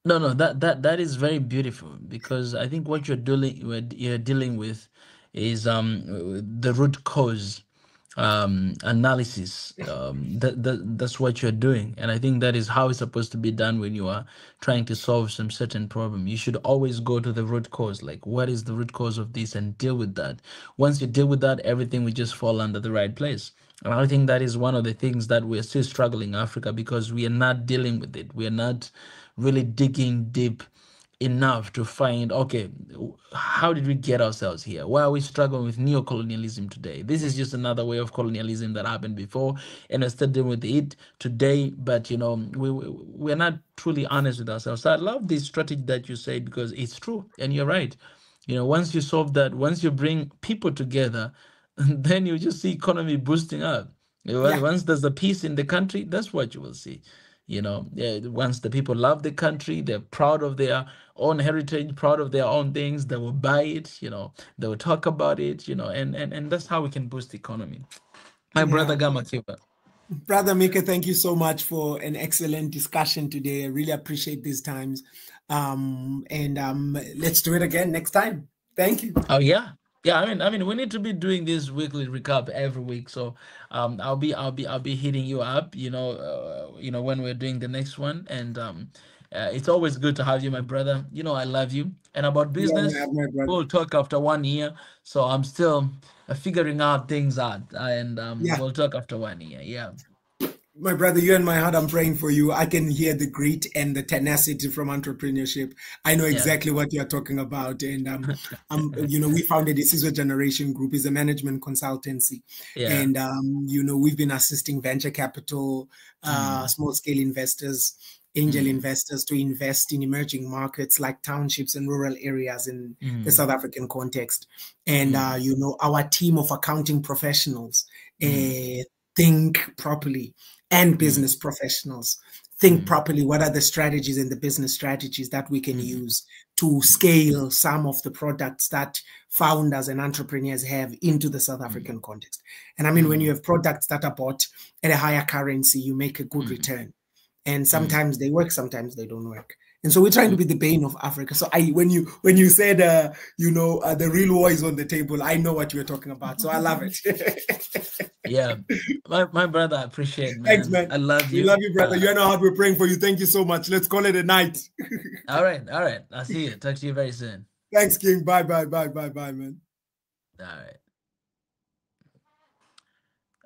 No, that is very beautiful, because I think what you're dealing with is the root cause analysis. That's what you're doing, and I think that is how it's supposed to be done when you are trying to solve some certain problem. You should always go to the root cause, like what is the root cause of this, and deal with that. Once you deal with that, everything will just fall under the right place. And I think that is one of the things that we're still struggling in Africa, because we are not dealing with it. We are not really digging deep enough to find, okay, how did we get ourselves here? Why are we struggling with neo-colonialism today? This is just another way of colonialism that happened before, and we're still dealing with it today. But we're not truly honest with ourselves. So I love this strategy that you say, because it's true, and you're right. Once you solve that, once you bring people together, then you just see economy boosting up. Yeah. Once there's a peace in the country, that's what you will see. Once the people love the country, they're proud of their own heritage, proud of their own things, they will buy it, they will talk about it, and that's how we can boost the economy. My brother Yeah. Gama Kiba. Brother Mika, thank you so much for an excellent discussion today. I really appreciate these times. And let's do it again next time. Thank you. Oh yeah. Yeah, I mean, we need to be doing this weekly recap every week. So, I'll be hitting you up. When we're doing the next one, and it's always good to have you, my brother. I love you. And about You are business, my brother. we'll talk after 1 year. So I'm still figuring out things out, and Yeah. we'll talk after 1 year. Yeah. My brother, you and my heart, I'm praying for you. I can hear the grit and the tenacity from entrepreneurship. I know Yeah. exactly what you're talking about. And we founded the Cisco Generation Group, is a management consultancy, Yeah. and we've been assisting venture capital, small scale investors, angel investors to invest in emerging markets like townships and rural areas in the South African context. And our team of accounting professionals think properly, and business professionals think properly. What are the strategies and the business strategies that we can use to scale some of the products that founders and entrepreneurs have into the South African context? And I mean, when you have products that are bought at a higher currency, you make a good return. And sometimes they work, sometimes they don't work. And so we're trying to be the bane of Africa. So when you said the real war is on the table, I know what you were talking about. So I love it. Yeah. My brother, I appreciate, man. Thanks, man. I love We you. love you, brother. You know how we're praying for you. Thank you so much. Let's call it a night. All right. I'll see you. Talk to you very soon. Thanks, King. Bye, man. All right.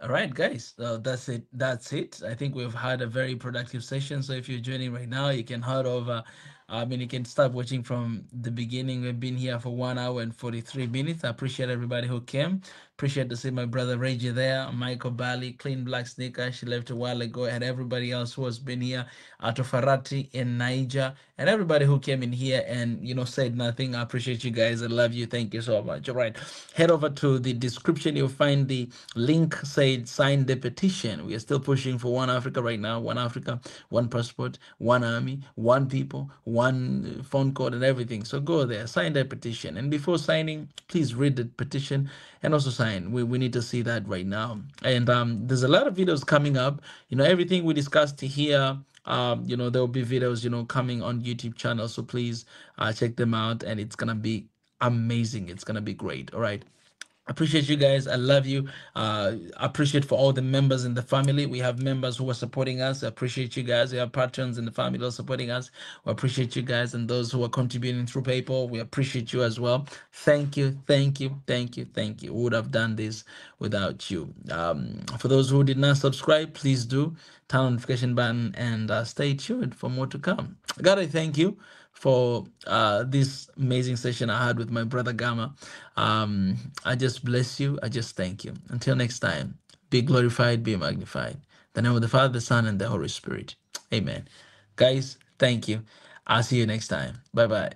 All right, guys. So that's it. I think we've had a very productive session. So if you're joining right now, you can head over. You can start watching from the beginning. We've been here for 1 hour and 43 minutes. I appreciate everybody who came. Appreciate to see my brother Reggie there, Michael Bali, Clean Black Sneaker. She left a while ago, and everybody else who has been here, Atofarati in Niger, and everybody who came in here and said nothing. I appreciate you guys. I love you. Thank you so much. All right, head over to the description. You'll find the link. Said sign the petition. We are still pushing for one Africa right now. One Africa, one passport, one army, one people, one phone code, and everything. So go there, sign that petition, and before signing, please read the petition and also sign. We need to see that right now. And there's a lot of videos coming up. Everything we discussed here. There will be videos, coming on YouTube channel. So please check them out, and it's gonna be amazing. It's gonna be great. All right. Appreciate you guys. I love you. Appreciate for all the members in the family. We have members who are supporting us. I appreciate you guys. We have patrons in the family who are supporting us. We appreciate you guys, and those who are contributing through PayPal. We appreciate you as well. Thank you. We would have done this without you. For those who did not subscribe, please do turn on the notification button and stay tuned for more to come. God, I thank you for this amazing session I had with my brother Gama. I just bless you. I just thank you. Until next time, be glorified, be magnified. In the name of the Father, the Son, and the Holy Spirit. Amen. Guys, thank you. I'll see you next time. Bye-bye.